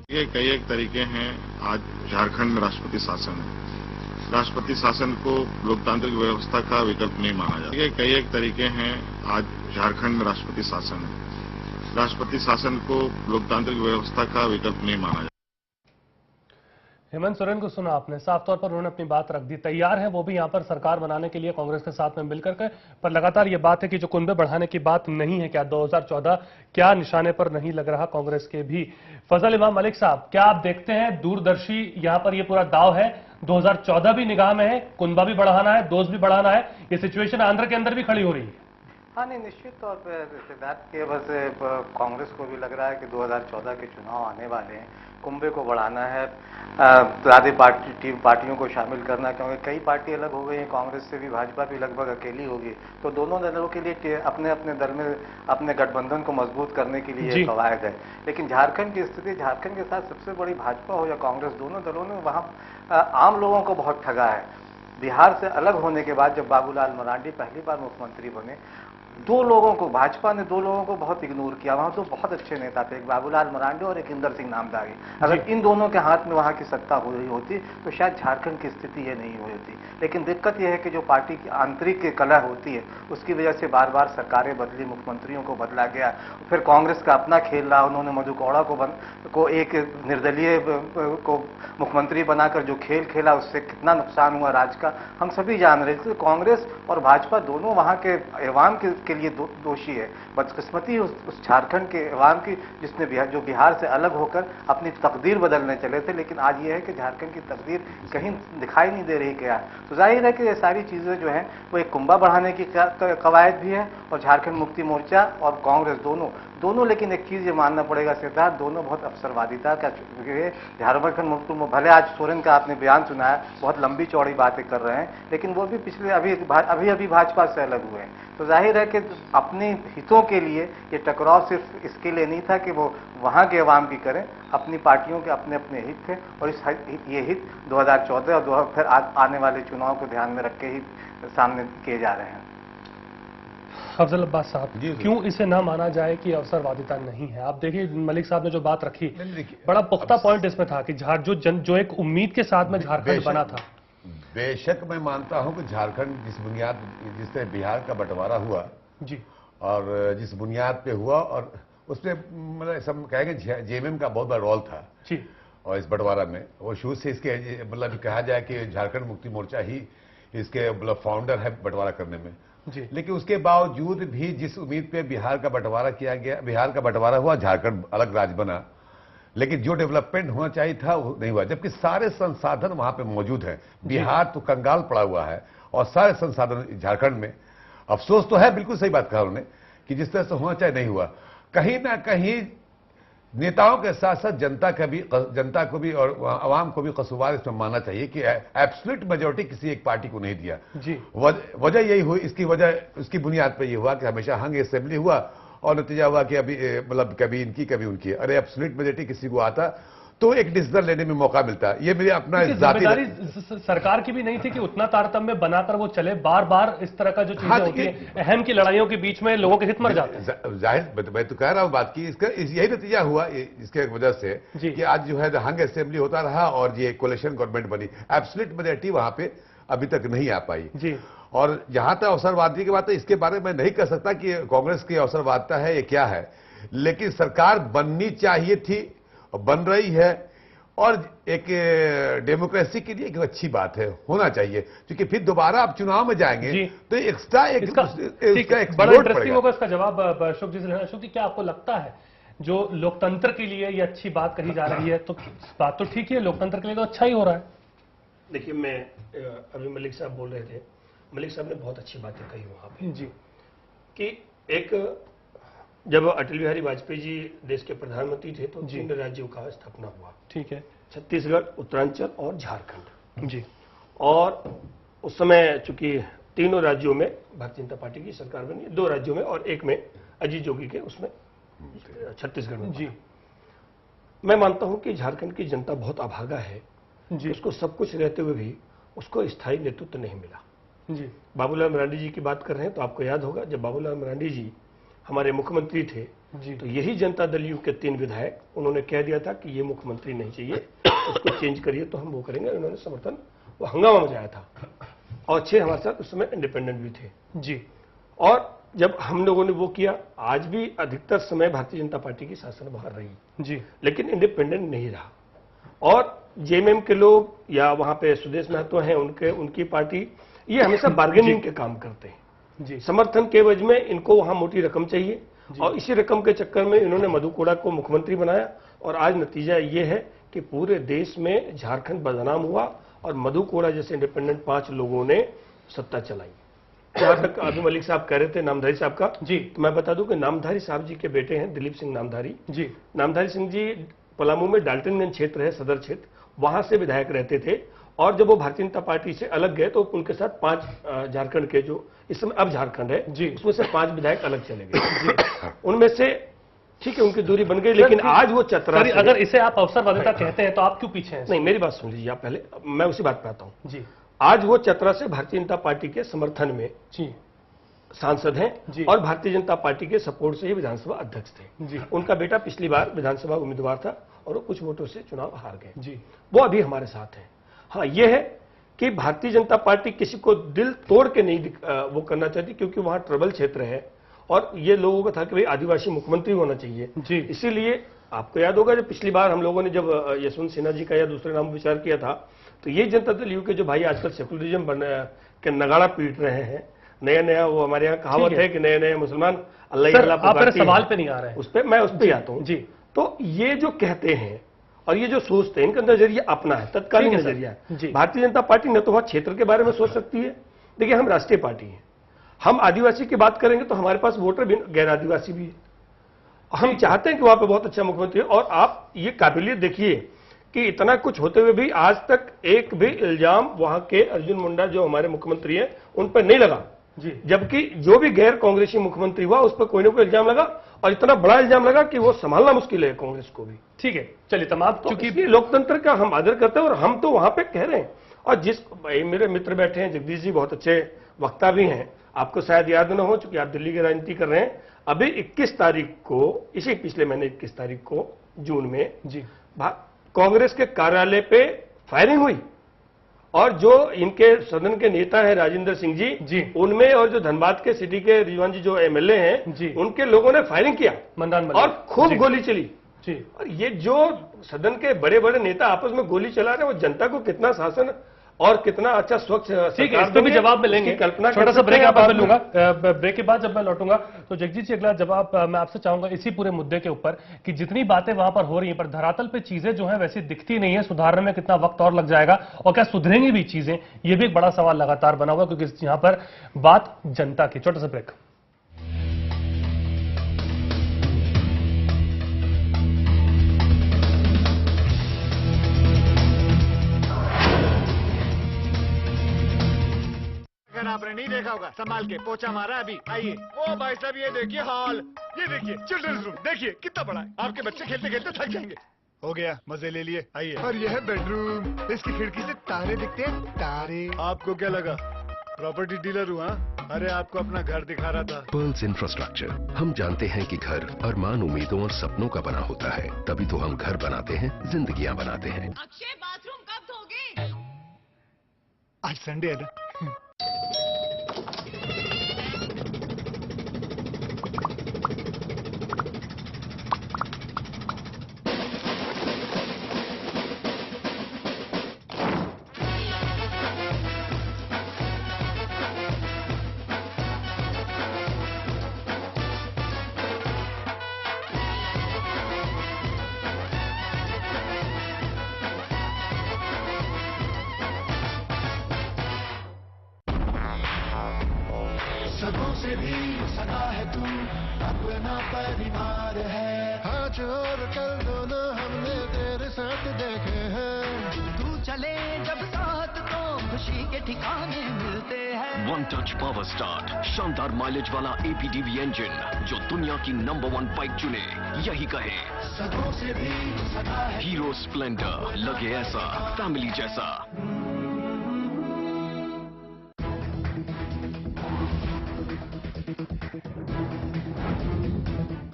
ये कई एक तरीके हैं। आज झारखंड में राष्ट्रपति शासन है। राष्ट्रपति शासन को लोकतांत्रिक व्यवस्था का विकल्प नहीं माना जाता। ये कई एक तरीके हैं। आज झारखंड में राष्ट्रपति शासन है। राष्ट्रपति शासन को लोकतांत्रिक व्यवस्था का विकल्प नहीं माना जाता। हेमंत सोरेन को सुना आपने, साफ तौर पर उन्होंने अपनी बात रख दी। तैयार है वो भी यहां पर सरकार बनाने के लिए कांग्रेस के साथ में मिलकर के, पर लगातार ये बात है कि जो कुनबे बढ़ाने की बात नहीं है, क्या 2014 क्या निशाने पर नहीं लग रहा कांग्रेस के भी। फजल इमाम मलिक साहब, क्या आप देखते हैं दूरदर्शी यहां पर ये पूरा दाव है, 2014 भी निगाह में है, कुनबा भी बढ़ाना है, डोज भी बढ़ाना है, ये सिचुएशन आंध्र के अंदर भी खड़ी हो रही है? हाँ नहीं, निश्चित तौर पर सिद्धार्थ के बस कांग्रेस को भी लग रहा है कि 2014 के चुनाव आने वाले हैं, कुंभे को बढ़ाना है, ज़्यादा पार्टियों को शामिल करना, क्योंकि कई पार्टी अलग हो गई हैं, कांग्रेस से भी भाजपा भी लगभग अकेली होगी, तो दोनों दलों के लिए अपने अपने दल में अपने गठबंधन को मजबूत करने के लिए कवायद है। लेकिन झारखंड की स्थिति, झारखंड के साथ सबसे बड़ी भाजपा हो या कांग्रेस, दोनों दलों ने वहाँ आम लोगों को बहुत ठगा है। बिहार से अलग होने के बाद जब बाबूलाल मरांडी पहली बार मुख्यमंत्री बने, दो लोगों को, भाजपा ने दो लोगों को बहुत इग्नोर किया। वहां तो बहुत अच्छे नेता थे, एक बाबूलाल मरांडी और एक इंदर सिंह नामदागी। अगर इन दोनों के हाथ में वहां की सत्ता हो रही होती तो शायद झारखंड की स्थिति ये नहीं हुई होती। लेकिन दिक्कत यह है कि जो पार्टी की आंतरिक कलह होती है, उसकी वजह से बार बार सरकारें बदली, मुख्यमंत्रियों को बदला गया। फिर कांग्रेस का अपना खेल रहा, उन्होंने मधु कौड़ा को एक निर्दलीय को मुख्यमंत्री बनाकर जो खेल खेला, उससे कितना नुकसान हुआ राज्य का हम सभी जान रहे थे। कांग्रेस और भाजपा दोनों वहां के अवाम के लिए दोषी है। बदकिस्मती उस झारखंड के अवाम की, जिसने जो बिहार से अलग होकर अपनी तकदीर बदलने चले थे। लेकिन आज ये है कि झारखंड की तकदीर कहीं दिखाई नहीं दे रही क्या। तो जाहिर है कि ये सारी चीजें जो हैं वो एक कुंभा बढ़ाने की कवायद भी है, और झारखंड मुक्ति मोर्चा और कांग्रेस दोनों लेकिन एक चीज ये मानना पड़ेगा सिद्धार्थ, दोनों बहुत अवसरवादिता का झारखंड मुक्ति, भले आज सोरेन का आपने बयान सुनाया, बहुत लंबी चौड़ी बातें कर रहे हैं, लेकिन वो भी पिछले अभी भाजपा से अलग हुए हैं। तो जाहिर है कि अपने हितों के लिए ये टकराव सिर्फ इसके लिए नहीं था कि वो वहां के अवाम की करें, अपनी पार्टियों के अपने अपने हित थे, और ये हित 2014 और फिर आने वाले चुनाव को ध्यान में रख के ही सामने किए जा रहे हैं। अफजल अब्बास साहब, क्यों इसे ना माना जाए कि अवसरवादिता नहीं है? आप देखिए मलिक साहब ने जो बात रखी, बड़ा पुख्ता पॉइंट इसमें था कि जो एक उम्मीद के साथ में झारखंड बना था। बेशक मैं मानता हूं कि झारखंड जिससे बिहार का बंटवारा हुआ जी, और जिस बुनियाद पे हुआ, और उसमें मतलब सब कहेंगे जेएमएम का बहुत बड़ा रोल था जी, और इस बंटवारा में वो शुरू से इसके मतलब कहा जाए कि झारखंड मुक्ति मोर्चा ही इसके मतलब फाउंडर है बंटवारा करने में जी। लेकिन उसके बावजूद भी जिस उम्मीद पे बिहार का बंटवारा किया गया, बिहार का बंटवारा हुआ, झारखंड अलग राज्य बना, लेकिन जो डेवलपमेंट होना चाहिए था वो नहीं हुआ, जबकि सारे संसाधन वहां पे मौजूद हैं। बिहार तो कंगाल पड़ा हुआ है और सारे संसाधन झारखंड में। अफसोस तो है, बिल्कुल सही बात कहा उन्होंने, कि जिस तरह से होना चाहिए नहीं हुआ। कहीं ना कहीं नेताओं के साथ साथ जनता को भी और आवाम को भी कसूरवार इसमें मानना चाहिए कि एब्सोल्यूट मेजोरिटी किसी एक पार्टी को नहीं दिया जी। वजह यही हुई, इसकी वजह उसकी बुनियाद पर यह हुआ कि हमेशा हंग असेंबली हुआ और नतीजा हुआ कि अभी मतलब कभी इनकी कभी उनकी। अरे एब्सोल्यूट मेजोरिटी किसी को आता तो एक डिसीजन लेने में मौका मिलता है। ये मेरी अपना जिम्मेदारी सरकार की भी नहीं थी कि उतना तारतम्य बनाकर वो चले। बार बार इस तरह का जो चीजें होती है, अहम की लड़ाइयों के बीच में लोगों के हित मर जाते हैं। जाहिर मैं तो कह रहा हूं बात की, इसका यही नतीजा हुआ इसके वजह से कि आज जो है हंग असेंबली होता रहा और ये कोलिशन गवर्नमेंट बनी। एब्सोल्यूट मेजोरिटी वहां पे अभी तक नहीं आ पाई जी। और जहां तक अवसरवादी की बात है, इसके बारे में नहीं कह सकता कि कांग्रेस की अवसरवादिता है ये क्या है, लेकिन सरकार बननी चाहिए थी, बन रही है, और एक डेमोक्रेसी के लिए एक अच्छी बात है, होना चाहिए, क्योंकि फिर दोबारा आप चुनाव में जाएंगे तो एक्स्ट्रा बड़ा इंटरेस्टिंग होगा इसका जवाब अशोक जी से लेना। अशोक जी, क्या आपको लगता है जो लोकतंत्र के लिए ये अच्छी बात कही जा रही है, तो बात तो ठीक है, लोकतंत्र के लिए तो अच्छा ही हो रहा है? देखिए, मैं अभी मलिक साहब बोल रहे थे, मलिक साहब ने बहुत अच्छी बातें कही वहां पे जी, कि एक जब अटल बिहारी वाजपेयी जी देश के प्रधानमंत्री थे तो 3 राज्यों का स्थापना हुआ। ठीक है, छत्तीसगढ़, उत्तरांचल और झारखंड जी। और उस समय चूंकि तीनों राज्यों में भारतीय जनता पार्टी की सरकार बनी, 2 राज्यों में और एक में अजीत जोगी के उसमें छत्तीसगढ़ में जी। मैं मानता हूं कि झारखंड की जनता बहुत अभागा है जी। उसको सब कुछ रहते हुए भी उसको स्थायी नेतृत्व नहीं मिला जी। बाबूलाल मरांडी जी की बात कर रहे हैं तो आपको याद होगा जब बाबूलाल मरांडी जी हमारे मुख्यमंत्री थे जी। तो यही जनता दल यू के 3 विधायक उन्होंने कह दिया था कि ये मुख्यमंत्री नहीं चाहिए, उसको चेंज करिए तो हम वो करेंगे। उन्होंने समर्थन, वो हंगामा मचाया था और 6 हमारे साथ उस समय इंडिपेंडेंट भी थे जी। और जब हम लोगों ने वो किया, आज भी अधिकतर समय भारतीय जनता पार्टी की शासन बाहर रही जी, लेकिन इंडिपेंडेंट नहीं रहा। और जेएमएम के लोग या वहां पे सुदेश महतो हैं उनकी पार्टी, ये हमेशा बार्गेनिंग के काम करते हैं जी। समर्थन के एवज में इनको वहां मोटी रकम चाहिए और इसी रकम के चक्कर में इन्होंने मधु कोड़ा को मुख्यमंत्री बनाया और आज नतीजा ये है कि पूरे देश में झारखंड बदनाम हुआ और मधु कोड़ा जैसे इंडिपेंडेंट 5 लोगों ने सत्ता चलाई। जहां तक अभी मलिक साहब कह रहे थे नामधारी साहब का जी, तो मैं बता दूं कि नामधारी साहब जी के बेटे हैं दिलीप सिंह नामधारी जी। नामधारी सिंह जी पलामू में डाल्टनगंज क्षेत्र है, सदर क्षेत्र, वहां से विधायक रहते थे और जब वो भारतीय जनता पार्टी से अलग गए तो उनके साथ 5 झारखंड के जो इस समय अब झारखंड है जी, उसमें से 5 विधायक अलग चले गए। उनमें से ठीक है उनकी दूरी बन गई, लेकिन आज वो चतरा, अगर इसे आप अवसरवादिता कहते हैं तो आप क्यों पीछे हैं? नहीं, मेरी बात सुन लीजिए आप पहले, मैं उसी बात पे आता हूं जी। आज वो चतरा से भारतीय जनता पार्टी के समर्थन में जी सांसद हैं और भारतीय जनता पार्टी के सपोर्ट से ही विधानसभा अध्यक्ष थे जी। उनका बेटा पिछली बार विधानसभा उम्मीदवार था और वो कुछ वोटों से चुनाव हार गए जी। वो अभी हमारे साथ हैं। हाँ, ये है कि भारतीय जनता पार्टी किसी को दिल तोड़ के नहीं वो करना चाहती, क्योंकि वहां ट्रबल क्षेत्र है और ये लोगों का था कि भाई आदिवासी मुख्यमंत्री होना चाहिए जी। इसीलिए आपको याद होगा जब पिछली बार हम लोगों ने जब यशवंत सिन्हा जी का या दूसरे नाम विचार किया था, तो ये जनता दल यू के जो भाई आजकल सेकुलरिज्म के नगाड़ा पीट रहे हैं, नया नया वो हमारे यहाँ कहावत है कि नए नए मुसलमान अल्लाह सवाल पे नहीं आ रहे हैं, उस पर मैं उस पर आता हूँ जी। तो ये जो कहते हैं और ये जो सोचते हैं, इनका नजरिया अपना है, तत्कालीन नजरिया है। भारतीय जनता पार्टी न तो वहां क्षेत्र के बारे में सोच सकती है, देखिए हम राष्ट्रीय पार्टी हैं, हम आदिवासी की बात करेंगे तो हमारे पास वोटर भी गैर आदिवासी भी है। हम चाहते हैं कि वहां पे बहुत अच्छा मुख्यमंत्री है और आप ये काबिलियत देखिए कि इतना कुछ होते हुए भी आज तक एक भी इल्जाम वहां के अर्जुन मुंडा जो हमारे मुख्यमंत्री हैं उन पर नहीं लगा जी। जबकि जो भी गैर कांग्रेसी मुख्यमंत्री हुआ उस पर कोई ना कोई इल्जाम लगा और इतना बड़ा इल्जाम लगा कि वो संभालना मुश्किल है कांग्रेस को भी। ठीक है, चलिए तमाम, क्योंकि लोकतंत्र का हम आदर करते हैं और हम तो वहां पे कह रहे हैं। और जिस मेरे मित्र बैठे हैं जगदीश जी, बहुत अच्छे वक्ता भी हैं, आपको शायद याद न हो चूंकि आप दिल्ली की राजनीति कर रहे हैं। अभी 21 तारीख को, इसी पिछले महीने 21 तारीख को जून में जी कांग्रेस के कार्यालय पे फायरिंग हुई और जो इनके सदन के नेता हैं राजेंद्र सिंह जी उनमें और जो धनबाद के सिटी के रिजवान जी जो एमएलए हैं उनके लोगों ने फायरिंग किया और खूब गोली चली जी। और ये जो सदन के बड़े बड़े नेता आपस में गोली चला रहे हैं, वो जनता को कितना शासन और कितना अच्छा स्वच्छ, ठीक है, इस पर भी जवाब मिलेंगे। कल्पना छोटा सा ब्रेक आप मैं लूंगा, ब्रेक के बाद जब मैं लौटूंगा तो जगजीत जी अगला जवाब मैं आपसे चाहूंगा इसी पूरे मुद्दे के ऊपर कि जितनी बातें वहां पर हो रही हैं पर धरातल पे चीजें जो है वैसी दिखती नहीं है, सुधारने में कितना वक्त और लग जाएगा और क्या सुधरेंगी भी चीजें, ये भी एक बड़ा सवाल लगातार बना हुआ, क्योंकि यहां पर बात जनता की। छोटा सा ब्रेक। आपने नहीं देखा होगा, संभाल के पोछा मारा अभी। आइए, ओ भाई साहब ये देखिए हॉल, ये देखिए चिल्ड्रंस रूम, देखिए कितना बड़ा है। आपके बच्चे खेलते खेलते थक जाएंगे। हो गया, मजे ले लिए। आइए, और यह है बेडरूम, इसकी खिड़की से तारे दिखते हैं, तारे। आपको क्या लगा प्रॉपर्टी डीलर हुआ? अरे आपको अपना घर दिखा रहा था। पर्ल्स इंफ्रास्ट्रक्चर, हम जानते हैं कि घर अरमान, उम्मीदों और सपनों का बना होता है, तभी तो हम घर बनाते हैं, जिंदगियां बनाते हैं। अक्षय बाथरूम कब धोगे? आज संडे है ना। सगों से भी सगा है तू, अपना परिवार है। हाथ और कल दोनों हमने तेरे साथ देखे हैं। तू चले जब साथ तो खुशी के ठिकाने मिलते हैं। वन टच पावर स्टार्ट, शानदार माइलेज वाला APDV इंजन जो दुनिया की नंबर 1 बाइक चुने, यही कहे सदों से भी सदा है। हीरो स्प्लेंडर, लगे ऐसा फैमिली जैसा।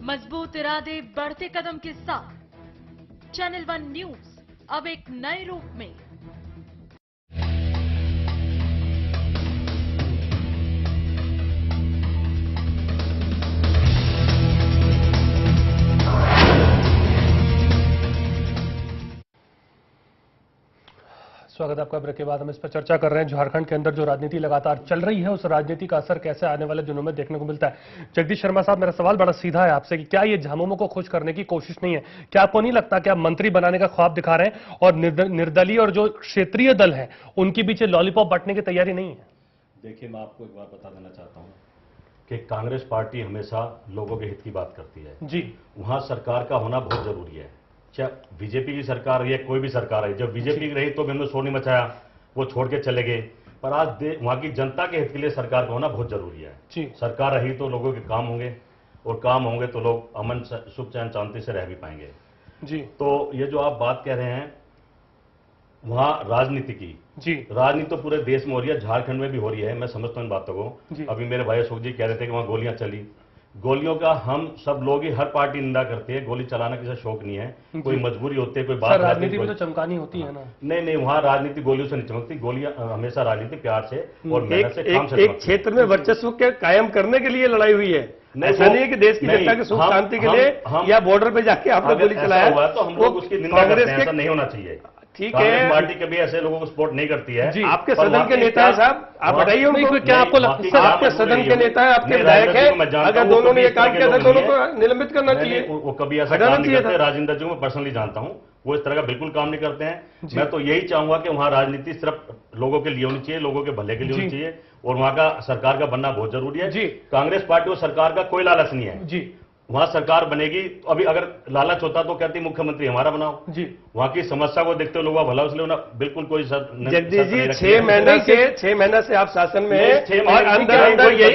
मजबूत इरादे, बढ़ते कदम के साथ चैनल 1 न्यूज अब एक नए रूप में। स्वागत है आपका। ब्रेक के बाद हम इस पर चर्चा कर रहे हैं। झारखंड के अंदर जो राजनीति लगातार चल रही है, उस राजनीति का असर कैसे आने वाले दिनों में देखने को मिलता है। जगदीश शर्मा साहब, मेरा सवाल बड़ा सीधा है आपसे कि क्या ये झामुमो को खुश करने की कोशिश नहीं है? क्या आपको नहीं लगता कि आप मंत्री बनाने का ख्वाब दिखा रहे हैं और निर्दलीय और जो क्षेत्रीय दल है उनके बीच लॉलीपॉप बांटने की तैयारी नहीं है? देखिए, मैं आपको एक बात बता देना चाहता हूँ कि कांग्रेस पार्टी हमेशा लोगों के हित की बात करती है जी। वहां सरकार का होना बहुत जरूरी है। चाहे बीजेपी की सरकार रही है, कोई भी सरकार रही, जब बीजेपी की रही तो भी हमने शोर नहीं मचाया, वो छोड़ के चले गए। पर आज वहां की जनता के हित के लिए सरकार का होना बहुत जरूरी है जी। सरकार रही तो लोगों के काम होंगे, और काम होंगे तो लोग अमन सुख चैन शांति से रह भी पाएंगे जी। तो ये जो आप बात कह रहे हैं वहां राजनीति की जी, राजनीति तो पूरे देश में हो रही है, झारखंड में भी हो रही है। मैं समझता हूं इन बातों को। अभी मेरे भाई अशोक जी कह रहे थे कि वहां गोलियां चली। गोलियों का हम सब लोग ही, हर पार्टी निंदा करती है। गोली चलाना किसी शौक नहीं है, कोई मजबूरी होती है, कोई बात। राजनीति में तो चमकानी होती है ना। नहीं, वहां राजनीति गोलियों से नहीं चमकती। गोलियां हमेशा राजनीति प्यार से और मेहनत से, काम से एक क्षेत्र में वर्चस्व के कायम करने के लिए लड़ाई हुई है। ऐसा नहीं है कि देश की जनता की सुख शांति के लिए या बॉर्डर पे जाके आपने गोली चलाया, तो हम लोग उसकी निंदा करते हैं। ऐसा नहीं होना चाहिए। ठीक है, पार्टी कभी ऐसे लोगों को सपोर्ट नहीं करती है। आपके सदन के नेता है साहब, आप बताइए उनको, क्या आपको लगता है आपके सदन के नेता है, आपके विधायक है, अगर दोनों ने ये काम किया था दोनों को निलंबित करना चाहिए। वो कभी ऐसा काम नहीं करते। राजेंद्र जी को मैं पर्सनली जानता हूं, वो इस तरह का बिल्कुल काम नहीं करते हैं। मैं तो यही चाहूंगा कि वहां राजनीति सिर्फ लोगों के लिए होनी चाहिए, लोगों के भले के लिए होनी चाहिए, और वहां का सरकार का बनना बहुत जरूरी है। कांग्रेस पार्टी और सरकार का कोई लालच नहीं है जी। वहां सरकार बनेगी तो अभी अगर लालच होता तो कहती मुख्यमंत्री हमारा बनाओ जी। वहां की समस्या को देखते लोग भला उसलिए ना, बिल्कुल कोई जगदीश जी 6 महीना से आप शासन में हैं और अंदर यही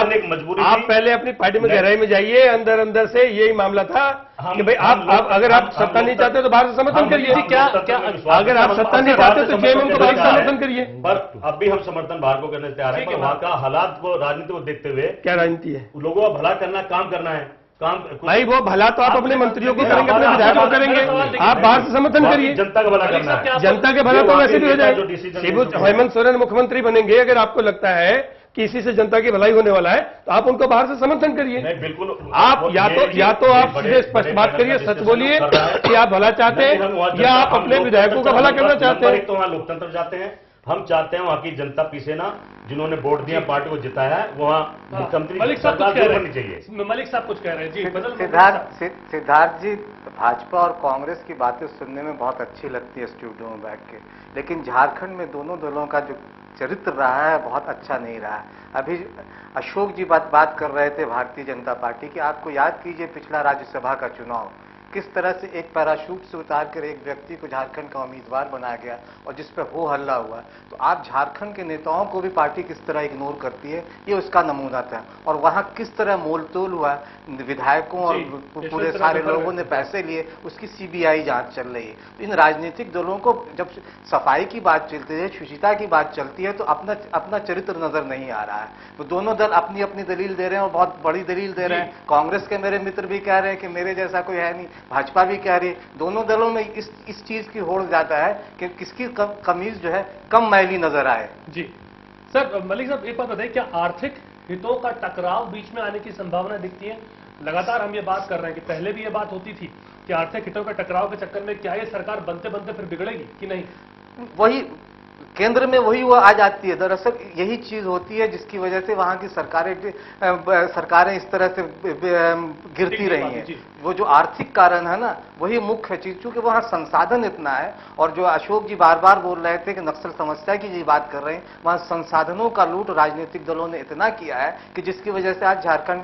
एक मजबूरी। आप पहले अपनी पार्टी में गहराई में जाइए, अंदर से यही मामला था कि भाई आप अगर आप सत्ता नहीं चाहते तो बाहर से समर्थन करिए। क्या अगर आप सत्ता नहीं चाहते तो जेएमएम को बाहर समर्थन करिए। पर अब भी हम समर्थन बाहर को करने तैयार है। वहां का हालात को, राजनीति को देखते हुए, क्या राजनीति है, लोगों का भला करना, काम करना है। काम भाई वो भला तो आप अपने मंत्रियों को करेंगे, अपने विधायकों को करेंगे, आप बाहर से समर्थन करिए। जनता का भला करना है, जनता के भला तो वैसे भी हो जाए। हेमंत सोरेन मुख्यमंत्री बनेंगे, अगर आपको लगता है कि इसी से जनता की भलाई होने वाला है तो आप उनको बाहर से समर्थन करिए। बिल्कुल, आप या तो आप सीधे स्पष्ट बात करिए, सच बोलिए कि आप भला चाहते हैं या आप अपने विधायकों का भला करना चाहते हैं। तो वहां लोकतंत्र जाते हैं, हम चाहते हैं वहां की जनता पीछे ना, जिन्होंने वोट दिया, पार्टी को जिताया है, वहां मुख्यमंत्री मलिक साहब कुछ कह रहे चाहिए। मलिक साहब कुछ कह रहे हैं जी। सिद्धार्थ जी, भाजपा और कांग्रेस की बातें सुनने में बहुत अच्छी लगती है स्टूडियो में बैठ के, लेकिन झारखंड में दोनों दलों का जो चरित्र रहा है बहुत अच्छा नहीं रहा है। अभी अशोक जी बात कर रहे थे भारतीय जनता पार्टी की। आपको याद कीजिए पिछला राज्यसभा का चुनाव किस तरह से एक पैराशूट से उतार कर एक व्यक्ति को झारखंड का उम्मीदवार बनाया गया और जिस पर हो हल्ला हुआ। तो आप झारखंड के नेताओं को भी पार्टी किस तरह इग्नोर करती है, ये उसका नमूना था। और वहां किस तरह मोलतोल हुआ, विधायकों और पूरे सारे लोगों ने पैसे लिए, उसकी सीबीआई जांच चल रही है। तो इन राजनीतिक दलों को जब सफाई की बात चलती है, शुचिता की बात चलती है, तो अपना चरित्र नजर नहीं आ रहा है। तो दोनों दल अपनी अपनी दलील दे रहे हैं और बहुत बड़ी दलील दे रहे हैं। कांग्रेस के मेरे मित्र भी कह रहे हैं कि मेरे जैसा कोई है नहीं, भाजपा भी कह रही है। दोनों दलों में इस चीज की होड़ जाता है कि किसकी कमीज जो है कम मैली नजर आए। जी सर, मलिक साहब एक बात बताइए, क्या आर्थिक हितों का टकराव बीच में आने की संभावना दिखती है? लगातार हम ये बात कर रहे हैं कि पहले भी ये बात होती थी कि आर्थिक हितों के टकराव के चक्कर में क्या ये सरकार बनते बनते फिर बिगड़ेगी कि नहीं? वही केंद्र में वही वो आ जाती है। दरअसल यही चीज होती है जिसकी वजह से वहां की सरकारें इस तरह से गिरती रही हैं। वो जो आर्थिक कारण है ना, वही मुख्य चीज, क्योंकि वहां संसाधन इतना है। और जो अशोक जी बार बार बोल रहे थे कि नक्सल समस्या की जी बात कर रहे हैं, वहां संसाधनों का लूट राजनीतिक दलों ने इतना किया है कि जिसकी वजह से आज झारखंड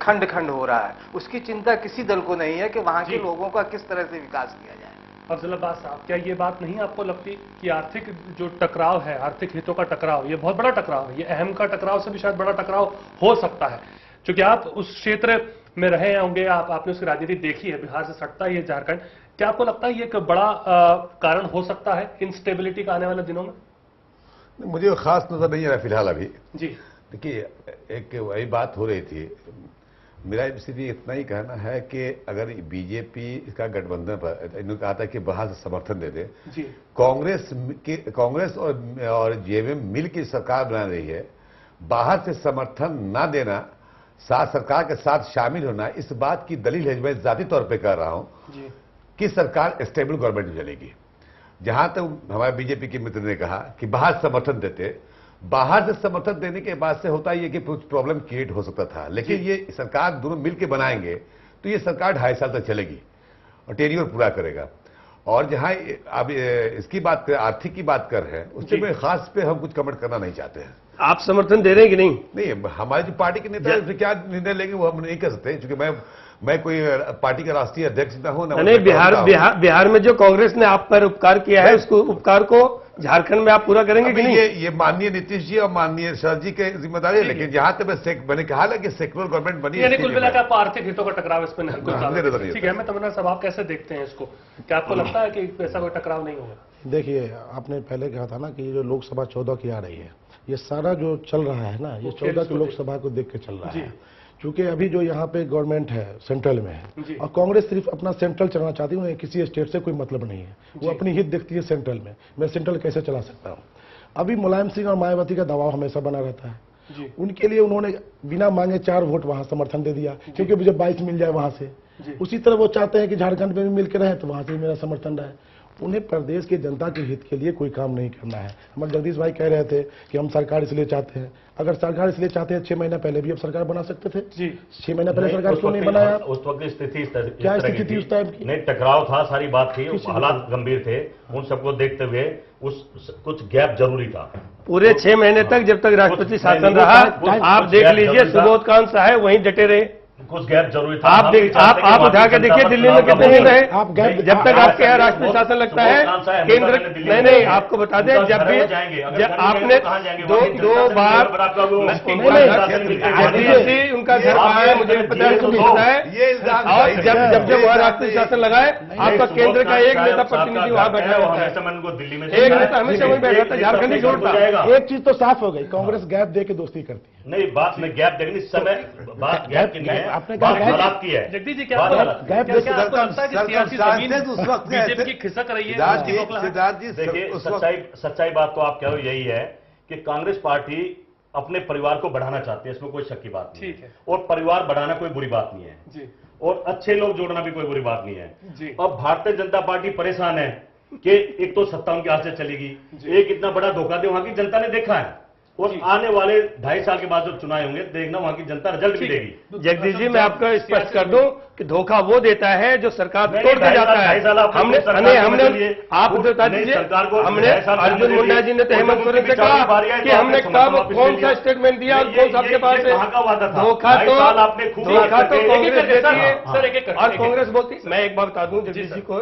खंड खंड हो रहा है। उसकी चिंता किसी दल को नहीं है कि वहां के लोगों का किस तरह से विकास किया जाए। अफजल अब्बास साहब, क्या ये बात नहीं आपको लगती कि आर्थिक जो टकराव है, आर्थिक हितों का टकराव, ये बहुत बड़ा टकराव है, ये अहम का टकराव से भी शायद बड़ा टकराव हो सकता है? क्योंकि आप उस क्षेत्र में रहे होंगे, आपने उसकी राजनीति देखी है, बिहार से सटता है ये झारखंड। क्या आपको लगता है ये एक बड़ा कारण हो सकता है इंस्टेबिलिटी का आने वाले दिनों में? मुझे खास नजर नहीं आ रहा फिलहाल अभी जी। देखिए, एक वही बात हो रही थी, मेरा सिर्फ इतना ही कहना है कि अगर बीजेपी का गठबंधन पर इन्होंने कहा था कि बाहर से समर्थन दे दे, कांग्रेस और जेएमएम मिल की सरकार बना रही है, बाहर से समर्थन ना देना, साथ सरकार के साथ शामिल होना, इस बात की दलील है, मैं जाती तौर पे कर रहा हूं कि सरकार स्टेबल गवर्नमेंट चलेगी। जहां तक हमारे बीजेपी के मित्र ने कहा कि बाहर समर्थन देते, बाहर से समर्थन देने के बाद से होता ये कि कुछ प्रॉब्लम क्रिएट हो सकता था, लेकिन ये सरकार दोनों मिलकर बनाएंगे तो ये सरकार 2.5 साल तक चलेगी और टेन्योर पूरा करेगा। और जहां अब इसकी बात आर्थिक की बात कर रहे हैं, उससे में खास पे हम कुछ कमेंट करना नहीं चाहते हैं। आप समर्थन दे रहे हैं कि नहीं? नहीं, हमारी जो पार्टी के नेता क्या निर्णय लेंगे वो हम नहीं कर सकते, क्योंकि मैं कोई पार्टी का राष्ट्रीय अध्यक्ष ना हूं। नहीं, बिहार में जो कांग्रेस ने आप पर उपकार किया है, उसको उपकार को झारखंड में आप पूरा करेंगे कि नहीं? ये माननीय नीतीश जी और माननीय शरद जी की जिम्मेदारी है, लेकिन जहां तक मैंने कहा ना कि सेक्युलर गवर्नमेंट बनी, कुल मिलाकर आर्थिक हितों का टकराव इस पर नहीं। ठीक है, मैं तमन्ना साहब, आप कैसे देखते हैं इसको? क्या आपको लगता है कि ऐसा कोई टकराव नहीं होगा? देखिए, आपने पहले कहा था ना कि जो लोकसभा 14 की आ रही है, ये सारा जो चल रहा है ना, ये 14 की लोकसभा को देख के चल रहा है। क्योंकि अभी जो यहाँ पे गवर्नमेंट है सेंट्रल में है, और कांग्रेस सिर्फ अपना सेंट्रल चलाना चाहती है, उन्हें किसी स्टेट से कोई मतलब नहीं है, वो अपनी हित देखती है सेंट्रल में, मैं सेंट्रल कैसे चला सकता हूँ। अभी मुलायम सिंह और मायावती का दबाव हमेशा बना रहता है, उनके लिए उन्होंने बिना मांगे 4 वोट वहां समर्थन दे दिया, क्योंकि मुझे 22 मिल जाए वहां से। उसी तरह वो चाहते हैं कि झारखंड में भी मिलकर रहे तो वहां से मेरा समर्थन रहे। उन्हें प्रदेश की जनता के हित के लिए कोई काम नहीं करना है। हमारे जगदीश भाई कह रहे थे कि हम सरकार इसलिए चाहते हैं, अगर सरकार इसलिए चाहते हैं 6 महीना पहले भी अब सरकार बना सकते थे जी। 6 महीना पहले सरकार क्यों नहीं बनाया? उस वक्त की स्थिति क्या स्थिति थी उस टाइम की? नहीं, टकराव था, सारी बात थी, हालात गंभीर थे, उन सबको देखते हुए कुछ गैप जरूरी था। पूरे 6 महीने तक जब तक राष्ट्रपति शासन रहा, आप देख लीजिए, सुबोध कांत साहब वहीं डटे रहे, कुछ गैप जरूरी था। आप उठा के देखिए दिल्ली में कितने दिन रहे, जब तक आपके यहाँ राष्ट्रीय शासन लगता है केंद्र। नहीं, आपको बता दें, जब भी आपने 2 बार उनका घर आया, मुझे पता है, और जब वहाँ राष्ट्रीय शासन लगाए, आपका केंद्र का एक नेता प्रतिनिधि वहाँ बैठा हुआ है, एक नेता हमेशा वहीं बैठा था, झारखंड ही छोड़ता। एक चीज तो साफ हो गई, कांग्रेस गैप दे के दोस्ती करती है। नहीं, बात में गैप देखने समय बात गैप की नहीं है, आपने कहा हालात की है। जगदीश जी, क्या आपको लगता है कि सियासी जमीन बीजेपी की खिसक रही है? देखिए, सच्चाई बात तो आप कह रहे हो यही है कि कांग्रेस पार्टी अपने परिवार को बढ़ाना चाहती है, इसमें कोई शक की बात नहीं है, और परिवार बढ़ाना कोई बुरी बात नहीं है जी, और अच्छे लोग जोड़ना भी कोई बुरी बात नहीं है जी। अब भारतीय जनता पार्टी परेशान है कि एक तो सत्ता उनके हाथ से चलेगी, एक इतना बड़ा धोखा दे वहां की जनता ने देखा है, और आने वाले 2.5 साल के बाद जब चुनाव होंगे देखना वहां की जनता रिजल्ट भी देगी। जगदीश जी, मैं आपको स्पष्ट कर दूं कि धोखा वो देता है जो सरकार तोड़ के जाता है। हमने आप बता दीजिए, हमने अर्जुन मुंडा जी ने तो हेमंत सोरेन से कहा कि हमने कब कौन सा स्टेटमेंट दिया और कौन सा आपके पास है। धोखा तो कांग्रेस देती है और कांग्रेस बोलती। मैं एक बात बता दूं जगदीश जी को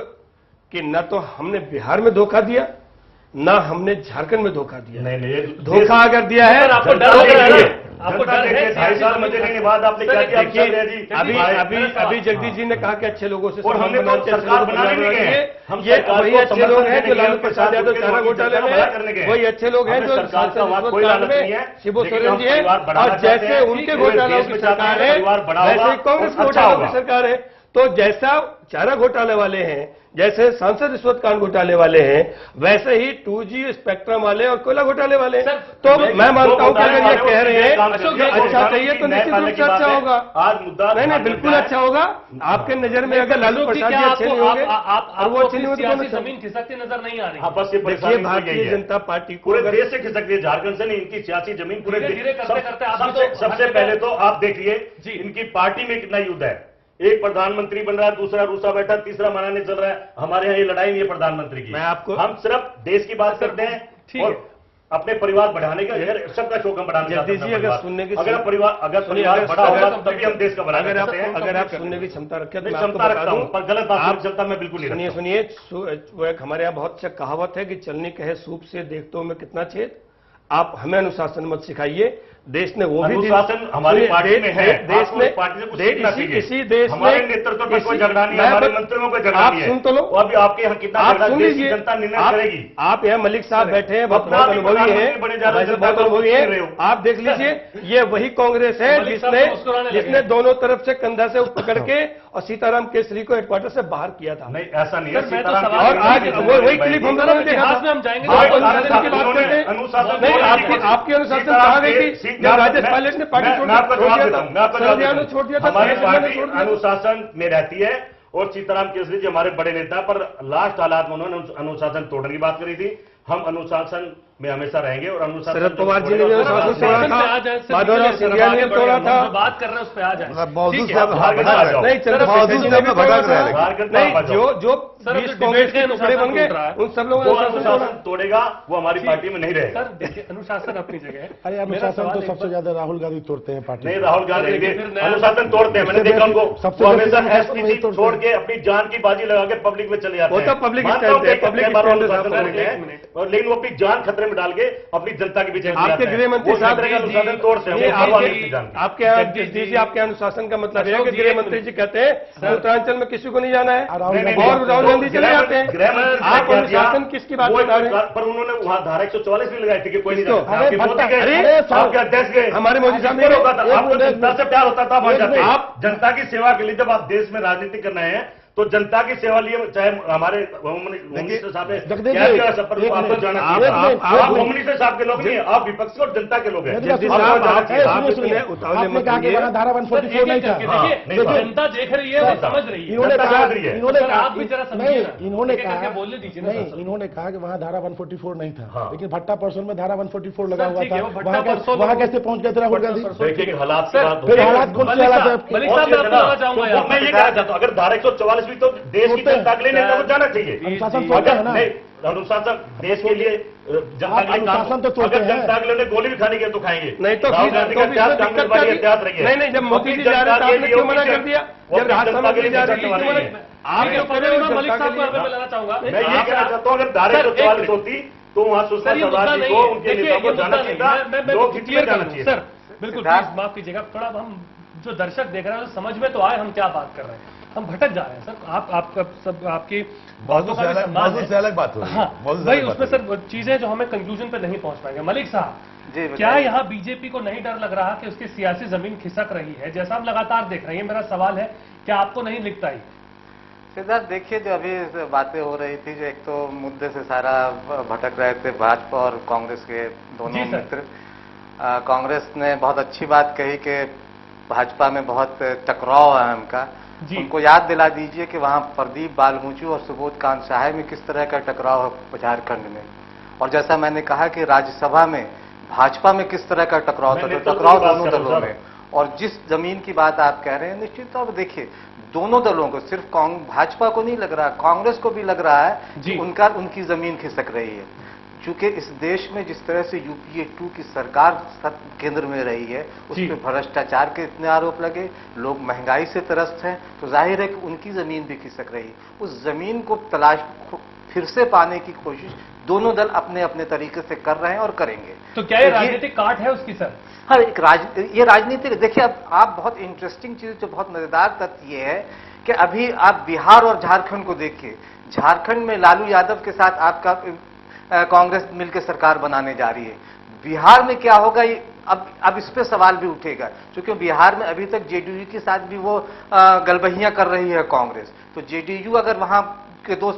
कि न तो हमने बिहार में धोखा दिया, ना हमने झारखंड में धोखा दिया। नहीं, धोखा अगर दिया है आपको डर है, आपको डर है। 2.5 साल में देने के बाद आपने क्या किया? अभी जगदीश जी ने कहा कि अच्छे लोगों से और हमने तो सरकार बनाने नहीं गए, हम ये वही अच्छे लोग हैं जो लालू प्रसाद यादव चारा घोटाले में, वही अच्छे लोग हैं जो शिबू सोरेन जी है, और जैसे उनके घोटालों की सरकार है वैसे कांग्रेस घोटालों की सरकार है। तो जैसा चारा घोटाले वाले हैं, जैसे सांसद रिश्वत कांड घोटाले वाले हैं, वैसे ही 2G स्पेक्ट्रम वाले और कोयला घोटाले वाले हैं। तो मैं मानता हूं कि अगर ये कह रहे हैं अच्छा चाहिए तो निश्चित रूप से अच्छा होगा। आज मुद्दा नहीं, बिल्कुल अच्छा होगा। आपके नजर में अगर लालू प्रसाद जी अच्छे नहीं होंगे और वो अच्छे नहीं होंगे तो जमीन खिसकती नजर नहीं आ रही। बस ये देखिए, भारतीय जनता पार्टी पूरे देश से खिसकती है, झारखंड से नहीं, इनकी सियासी जमीन पूरे सबसे पहले तो आप देखिए इनकी पार्टी में कितना युद्ध है। एक प्रधानमंत्री बन रहा है, दूसरा रूसा बैठा, तीसरा मनाने चल रहा है। हमारे यहाँ ये लड़ाई नहीं है प्रधानमंत्री की। मैं आपको हम सिर्फ देश की बात करते हैं, और अपने परिवार बढ़ाने का, अगर सबका शौक हम बढ़ाना चाहते हैं, अगर सुनने की अगर परिवार बड़ा होगा तभी हम देश का बनाना चाहते हैं। अगर आप सुनने की क्षमता रखें तो क्षमता रखता हूँ, पर गलत बात क्षमता मैं बिल्कुल नहीं। सुनिए, वो एक हमारे यहाँ बहुत अच्छा कहावत है कि चलनी कहे सूप से देखतों में कितना छेद। आप हमें अनुशासन मत सिखाइए, देश ने वो भी अनुशासन हमारी पार्टी में है, देश ने पार्टी से कुछ सीखना चाहिए। इसी देश में हमारे नेतृत्व में कोई झगड़ा नहीं है, हमारे मंत्रियों को झगड़ा नहीं है। सुन तो लो, अभी आपके यहाँ कितना झगड़ा देश की जनता निर्णय करेगी। आप यहाँ मलिक साहब बैठे हैं, बहुत अनुभवी है, बहुत अनुभवी है। आप देख लीजिए, ये वही कांग्रेस है जिसने दोनों तरफ से कंधा से पकड़ के और सीताराम केसरी को हेडक्वार्टर से बाहर किया था। नहीं, ऐसा नहीं है। और आज वही क्लिप हम दोनों ने देखा था। हम जाएंगे, अनुशासन की बात करते हैं। आपकी अनुशासन कहा गई थी जब राजेश पायलट ने पार्टी छोड़ दिया था, हमारी पार्टी अनुशासन में रहती है और सीताराम केसरी जी हमारे बड़े नेता, पर लास्ट हालात में उन्होंने अनुशासन तोड़ने की बात करी थी। हम अनुशासन में हमेशा रहेंगे और अनुशासन शरद पवार जी ने भी अनुशासन तोड़ा था, माधवराव सिंधिया ने तोड़ा था। बात कर रहे हैं उस पे आ जाए। जो 20 कांग्रेस के टुकड़े बन गए, उन सब लोगों ने अनुशासन तोड़ेगा, वो हमारी पार्टी में नहीं रहेगा। सर देखिए, अनुशासन अपनी जगह है। अरे अनुशासन तो सबसे ज्यादा राहुल गांधी तोड़ते हैं पार्टी। नहीं, राहुल गांधी अनुशासन तोड़ते हैं, मैंने देखा उनको। सबसे हमेशा एसपीसी छोड़ के अपनी जान की बाजी लगा के पब्लिक में चले जाते हैं। वो तो पब्लिक और लेकिन वो अपनी जान खतरे में डाल के अपनी जनता के बीच आपके गृह मंत्री साहब अनुशासन तोड़ते हैं। आपके अनुशासन का मतलब है कि गृह मंत्री जी कहते हैं उत्तरांचल में किसी को नहीं जाना है और राहुल गांधी चले जाते हैं। आप अनुशासन किसकी बात बता रहे हैं? पर उन्होंने वहां धारा 144 भी लगाई थी कि कोई नहीं जाता। आपके अध्यक्ष गए, हमारे मोदी साहब ने रोका था। आपको जनता से प्यार होता था, वहां जाते। आप जनता की सेवा के लिए जब आप देश में राजनीति करना है तो जनता की सेवा लिए, चाहे हमारे होम मिनिस्टर साहब है, आपको जाना चाहिए। आप होम मिनिस्टर साहब के लोग नहीं है, आप विपक्ष और जनता के लोग हैं। आपने कहा कि वहाँ धारा 144 नहीं था। जनता देख रही है, वो समझ रही है। इन्होंने कहा इन्होंने कहा कि वहाँ धारा 144 नहीं था, लेकिन भट्टा परसों में धारा 144 लगा हुआ था। वहाँ कैसे पहुंच गए थे राहुल गांधी? देखिए हालात, फिर हालात कौन से हालात है? मैं ये कहना चाहता हूँ, अगर धारा 144 भी तो देश की जनता के लिए नेता को जाना चाहिए। अनुशासन देश के लिए जनता के लिए काम, अगर जनता के लिए गोली भी खानी है तो खाएंगे। नहीं तो इतिहास रही है। नहीं, जब मोदी जी जा रहे थे आपने क्यों मना कर दिया? जब राष्ट्रपति जा रही थी मलिक साहब को मिलाना चाहूंगा। मैं ये कहना चाहता हूँ, अगर धारा 144 होती तो वहाँ सुषमा स्वराज जी को उनके नेता को जाना चाहिए, लोग हित में जाना चाहिए। सर बिल्कुल, माफ कीजिएगा, थोड़ा हम जो दर्शक देख रहे हैं समझ में तो आए हम क्या बात कर रहे हैं। हम भटक जा रहे हैं सर। आपका सब आपकी मौजूद से अलग बात हो रही है। हाँ, भाई उसमें सर चीजें जो हमें कंक्लूजन पे नहीं पहुंच पाएंगे। मलिक साहब, क्या यहाँ बीजेपी को नहीं डर लग रहा कि उसकी सियासी जमीन खिसक रही है, जैसा हम लगातार देख रहे हैं? मेरा सवाल है, क्या आपको नहीं लिखता ही? सिद्धार्थ, देखिए, जो अभी बातें हो रही थी, जो एक तो मुद्दे से सारा भटक रहे थे भाजपा और कांग्रेस के दोनों मित्र। कांग्रेस ने बहुत अच्छी बात कही कि भाजपा में बहुत टकराव है उनका। उनको याद दिला दीजिए कि वहां प्रदीप बालमुचू और सुबोध कांत शाह में किस तरह का टकराव है झारखंड में, और जैसा मैंने कहा कि राज्यसभा में भाजपा में किस तरह का टकराव था, तो टकराव दोनों दलों में। और जिस जमीन की बात आप कह रहे हैं, निश्चित तौर पर देखिए, दोनों दलों को, सिर्फ भाजपा को नहीं लग रहा, कांग्रेस को भी लग रहा है कि उनकी जमीन खिसक रही है। चूंकि इस देश में जिस तरह से यूपीए 2 की सरकार केंद्र में रही है, उस पर भ्रष्टाचार के इतने आरोप लगे, लोग महंगाई से त्रस्त हैं, तो जाहिर है कि उनकी जमीन भी खिसक रही है। उस जमीन को फिर से पाने की कोशिश दोनों दल अपने अपने तरीके से कर रहे हैं और करेंगे। तो क्या ये राजनीतिक काट है उसकी सर? हाँ, ये राजनीतिक, देखिए, अब आप बहुत इंटरेस्टिंग चीज, जो बहुत मजेदार तथ्य ये है कि अभी आप बिहार और झारखंड को देखिए। झारखंड में लालू यादव के साथ आपका कांग्रेस मिलकर सरकार बनाने जा रही है। बिहार में क्या होगा, ये अब इस पे सवाल भी उठेगा, क्योंकि बिहार में अभी तक जेडीयू के साथ भी वो गलबहियां कर रही है कांग्रेस। तो जेडीयू अगर वहां के दो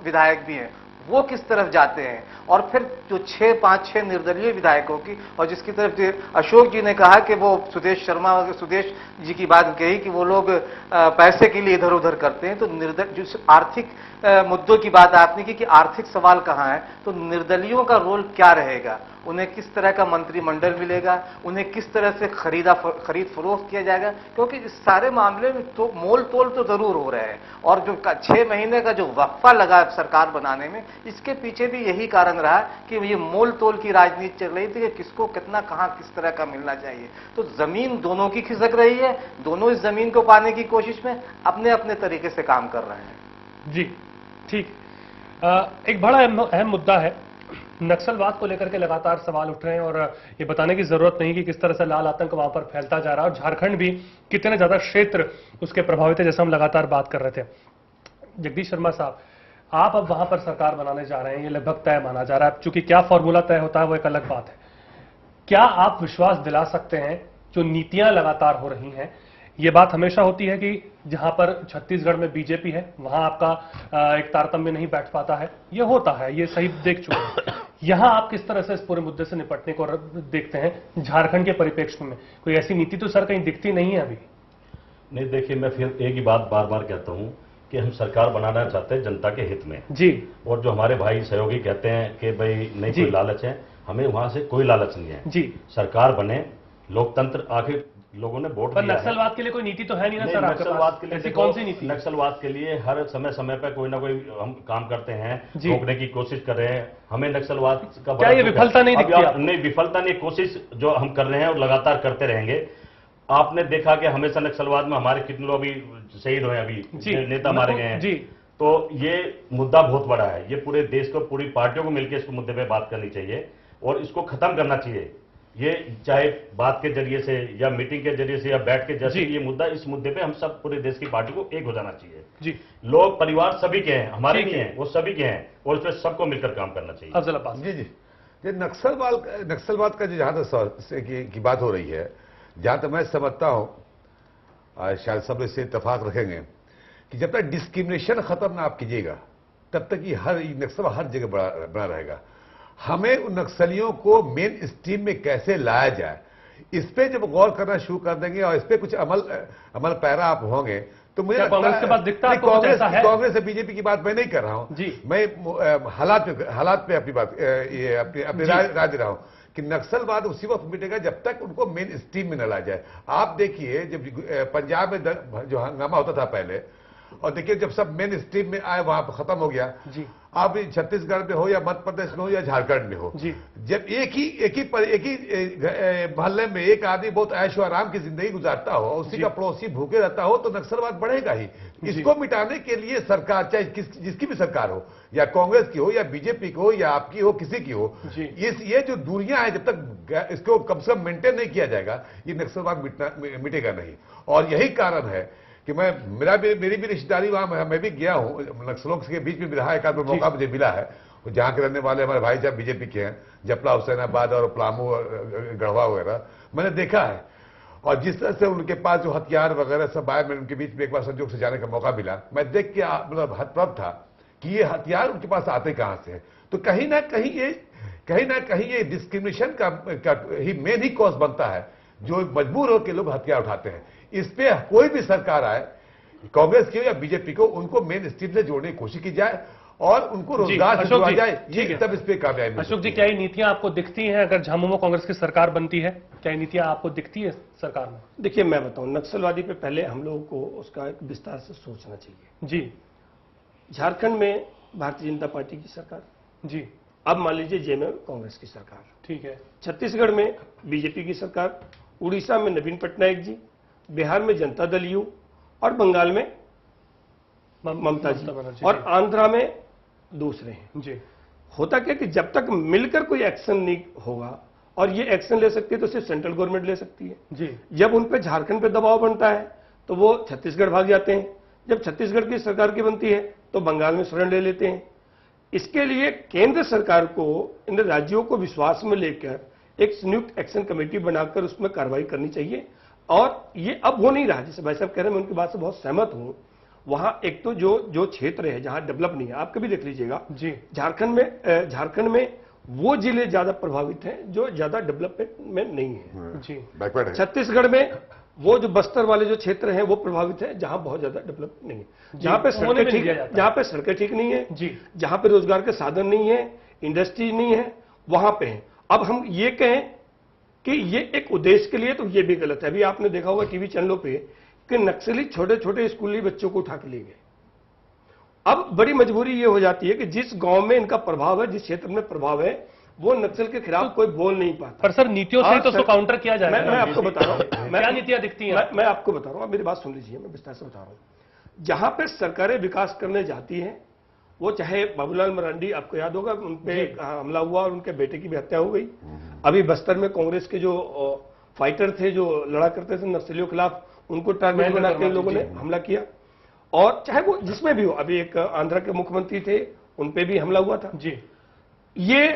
विधायक भी हैं, वो किस तरफ जाते हैं? और फिर जो 5-6 निर्दलीय विधायकों की, और जिसकी तरफ अशोक जी ने कहा कि वो सुदेश जी की बात कही कि वो लोग पैसे के लिए इधर उधर करते हैं, तो जो आर्थिक मुद्दों की बात आपने की कि आर्थिक सवाल कहाँ है, तो निर्दलियों का रोल क्या रहेगा? उन्हें किस तरह का मंत्रिमंडल मिलेगा, उन्हें किस तरह से खरीद फरोख्त किया जाएगा, क्योंकि इस सारे मामले में तो मोल तोल तो जरूर हो रहा है। और जो 6 महीने का जो वक्फा लगा सरकार बनाने में, इसके पीछे भी यही कारण रहा कि ये मोल तोल की राजनीति चल रही थी कि किसको कितना कहां किस तरह का मिलना चाहिए। तो जमीन दोनों की खिसक रही है, दोनों इस जमीन को पाने की कोशिश में अपने अपने तरीके से काम कर रहे हैं। जी ठीक। एक बड़ा अहम मुद्दा है, नक्सलवाद को लेकर के लगातार सवाल उठ रहे हैं और ये बताने की जरूरत नहीं कि किस तरह से लाल आतंक वहां पर फैलता जा रहा है और झारखंड भी कितने ज्यादा क्षेत्र उसके प्रभावित है, जैसा हम लगातार बात कर रहे थे। जगदीश शर्मा साहब, आप अब वहां पर सरकार बनाने जा रहे हैं, ये लगभग तय माना जा रहा है। चूंकि क्या फॉर्मूला तय होता है वो एक अलग बात है। क्या आप विश्वास दिला सकते हैं, जो नीतियां लगातार हो रही हैं, ये बात हमेशा होती है कि जहां पर छत्तीसगढ़ में बीजेपी है वहां आपका एक तारतम्य नहीं बैठ पाता है, ये होता है, ये सही देख चुके हैं। यहां आप किस तरह से इस पूरे मुद्दे से निपटने को देखते हैं झारखंड के परिप्रेक्ष्य में? कोई ऐसी नीति तो सर कहीं दिखती नहीं है अभी। नहीं, देखिए मैं फिर एक ही बात बार बार कहता हूं कि हम सरकार बनाना चाहते हैं जनता के हित में जी। और जो हमारे भाई सहयोगी कहते हैं कि भाई नहीं कोई लालच है, हमें वहां से कोई लालच नहीं है जी। सरकार बने, लोकतंत्र, आखिर लोगों ने वोट दिया है। नक्सलवाद के लिए कोई नीति तो है नहीं ना सर? नक्सलवाद के लिए ऐसी कौन सी नीति? नक्सलवाद के लिए हर समय पर कोई ना कोई हम काम करते हैं, रोकने की कोशिश कर रहे हैं। हमें नक्सलवाद का क्या ये विफलता नहीं दिखती? नहीं, विफलता नहीं, कोशिश जो हम कर रहे हैं और लगातार करते रहेंगे। आपने देखा कि हमेशा नक्सलवाद में हमारे कितने लोग अभी शहीद हुए, अभी नेता मारे गए हैं जी। तो ये मुद्दा बहुत बड़ा है, ये पूरे देश को, पूरी पार्टियों को मिलकर इस मुद्दे पे बात करनी चाहिए और इसको खत्म करना चाहिए। ये चाहे बात के जरिए से या मीटिंग के जरिए से या बैठ के, जैसे ये मुद्दा, इस मुद्दे पे हम सब पूरे देश की पार्टी को एक हो जाना चाहिए जी। लोग, परिवार सभी के हैं, हमारे नहीं हैं, वो सभी के हैं और उसमें सबको मिलकर काम करना चाहिए। अफजल अब्बास जी जी, ये नक्सलवाद का जो जहां तक की बात हो रही है, जहां तक मैं समझता हूं, शायद सब इससे इत्तेफाक रखेंगे कि जब तक डिस्क्रिमिनेशन खत्म ना आप कीजिएगा तब तक ये नक्सल हर जगह बना रहेगा। हमें उन नक्सलियों को मेन स्ट्रीम में कैसे लाया जाए, इस पे जब गौर करना शुरू कर देंगे और इस पे कुछ अमल पैरा आप होंगे तो मुझे कांग्रेस के पास दिखता है कांग्रेस से बीजेपी की बात मैं नहीं कर रहा हूं, मैं हालात पे अपनी बात अपनी राय दे रहा हूं कि नक्सलवाद उसी वक्त मिटेगा जब तक उनको मेन स्ट्रीम में न लाया जाए। आप देखिए जब पंजाब में जो हंगामा होता था पहले, और देखिए जब सब मेन स्ट्रीम में आए वहां पर खत्म हो गया जी। अब छत्तीसगढ़ में हो या मध्य प्रदेश में हो या झारखंड में हो जी, जब एक ही मोहल्ले में एक आदमी बहुत ऐश और आराम की जिंदगी गुजारता हो, उसी का पड़ोसी भूखे रहता हो, तो नक्सलवाद बढ़ेगा ही। इसको मिटाने के लिए सरकार, चाहे जिसकी भी सरकार हो, या कांग्रेस की हो या बीजेपी की हो या आपकी हो, किसी की हो, ये जो दूरियां हैं, जब तक इसको कम से कम मेंटेन नहीं किया जाएगा, ये नक्सलवाद मिटेगा नहीं। और यही कारण है कि मेरी भी रिश्तेदारी वहां, मैं भी गया हूं, नक्सलों के बीच में भी रहा, एक आध मौका मुझे मिला है। जहां के रहने वाले हमारे भाई साहब बीजेपी के हैं, जपला, हुसैनाबाद और पलामू और गढ़वा वगैरह, मैंने देखा है। और जिस तरह से उनके पास जो हथियार वगैरह सब आए, मैंने उनके बीच में एक बार संजोग से जाने का मौका मिला, मैं देख के मतलब हतप्रभ था कि ये हथियार उनके पास आते कहां से। तो कहीं ना कहीं ये डिस्क्रिमिनेशन का ही मेन ही कॉज बनता है, जो मजबूर होकर लोग हथियार उठाते हैं। इस पे कोई भी सरकार आए, कांग्रेस की हो या बीजेपी को, उनको मेन स्ट्रीम से जोड़ने की कोशिश की जाए और उनको रोजगार से जोड़ा जाए, ये तब इस पे कामयाबी। अशोक जी, क्या ये नीतियां आपको दिखती हैं अगर झामुमो कांग्रेस की सरकार बनती है? क्या ये नीतियां आपको दिखती है सरकार में? देखिए मैं बताऊं, नक्सलवादी पे पहले हम लोगों को उसका एक विस्तार से सोचना चाहिए जी। झारखंड में भारतीय जनता पार्टी की सरकार जी, अब मान लीजिए जेएमएम कांग्रेस की सरकार, ठीक है। छत्तीसगढ़ में बीजेपी की सरकार, उड़ीसा में नवीन पटनायक जी, बिहार में जनता दल यू और बंगाल में ममता जी, और आंध्रा में दूसरे हैं जी। होता क्या कि जब तक मिलकर कोई एक्शन नहीं होगा, और ये एक्शन ले सकती है तो सिर्फ सेंट्रल गवर्नमेंट ले सकती है जी। जब उन पर झारखंड पे दबाव बनता है तो वो छत्तीसगढ़ भाग जाते हैं, जब छत्तीसगढ़ की सरकार की बनती है तो बंगाल में शरण ले लेते हैं। इसके लिए केंद्र सरकार को इन राज्यों को विश्वास में लेकर एक संयुक्त एक्शन कमेटी बनाकर उसमें कार्रवाई करनी चाहिए। और ये अब हो नहीं रहा, जैसे भाई साहब कह रहे हैं, मैं उनकी बात से बहुत सहमत हूं। वहां एक तो जो क्षेत्र है जहां डेवलप नहीं है, आप कभी देख लीजिएगा जी, झारखंड में वो जिले ज्यादा प्रभावित हैं जो ज्यादा डेवलपमेंट में नहीं है जी। छत्तीसगढ़ में वो जो बस्तर वाले जो क्षेत्र हैं वो प्रभावित है, जहां बहुत ज्यादा डेवलप नहीं है, जहां पे सड़कें ठीक नहीं है जी, जहां पे रोजगार के साधन नहीं है, इंडस्ट्री नहीं है, वहां पे है। अब हम ये कहें कि ये एक उद्देश्य के लिए, तो ये भी गलत है। अभी आपने देखा होगा टीवी चैनलों पे कि नक्सली छोटे छोटे स्कूली बच्चों को उठा के ले गए। अब बड़ी मजबूरी ये हो जाती है कि जिस गांव में इनका प्रभाव है, जिस क्षेत्र में प्रभाव है, वो नक्सल के खिलाफ कोई बोल नहीं पाता। पर सर नीतियों से तो उसको काउंटर किया जाएगा। मैं आपको बता रहा हूं क्या नीतियां दिखती हैं? मैं आपको बता रहा हूं, मेरी बात सुन लीजिए, मैं विस्तार से बता रहा हूं। जहां पे सरकारें विकास करने जाती हैं, वो चाहे बाबूलाल मरांडी, आपको याद होगा उन पे हमला हुआ और उनके बेटे की भी हत्या हो गई। अभी बस्तर में कांग्रेस के जो फाइटर थे, जो लड़ा करते थे नक्सलियों के खिलाफ, उनको टारगेट बना के लोगों ने हमला किया। और चाहे वो जिसमें भी हो, अभी एक आंध्र के मुख्यमंत्री थे, उन पे भी हमला हुआ था जी। ये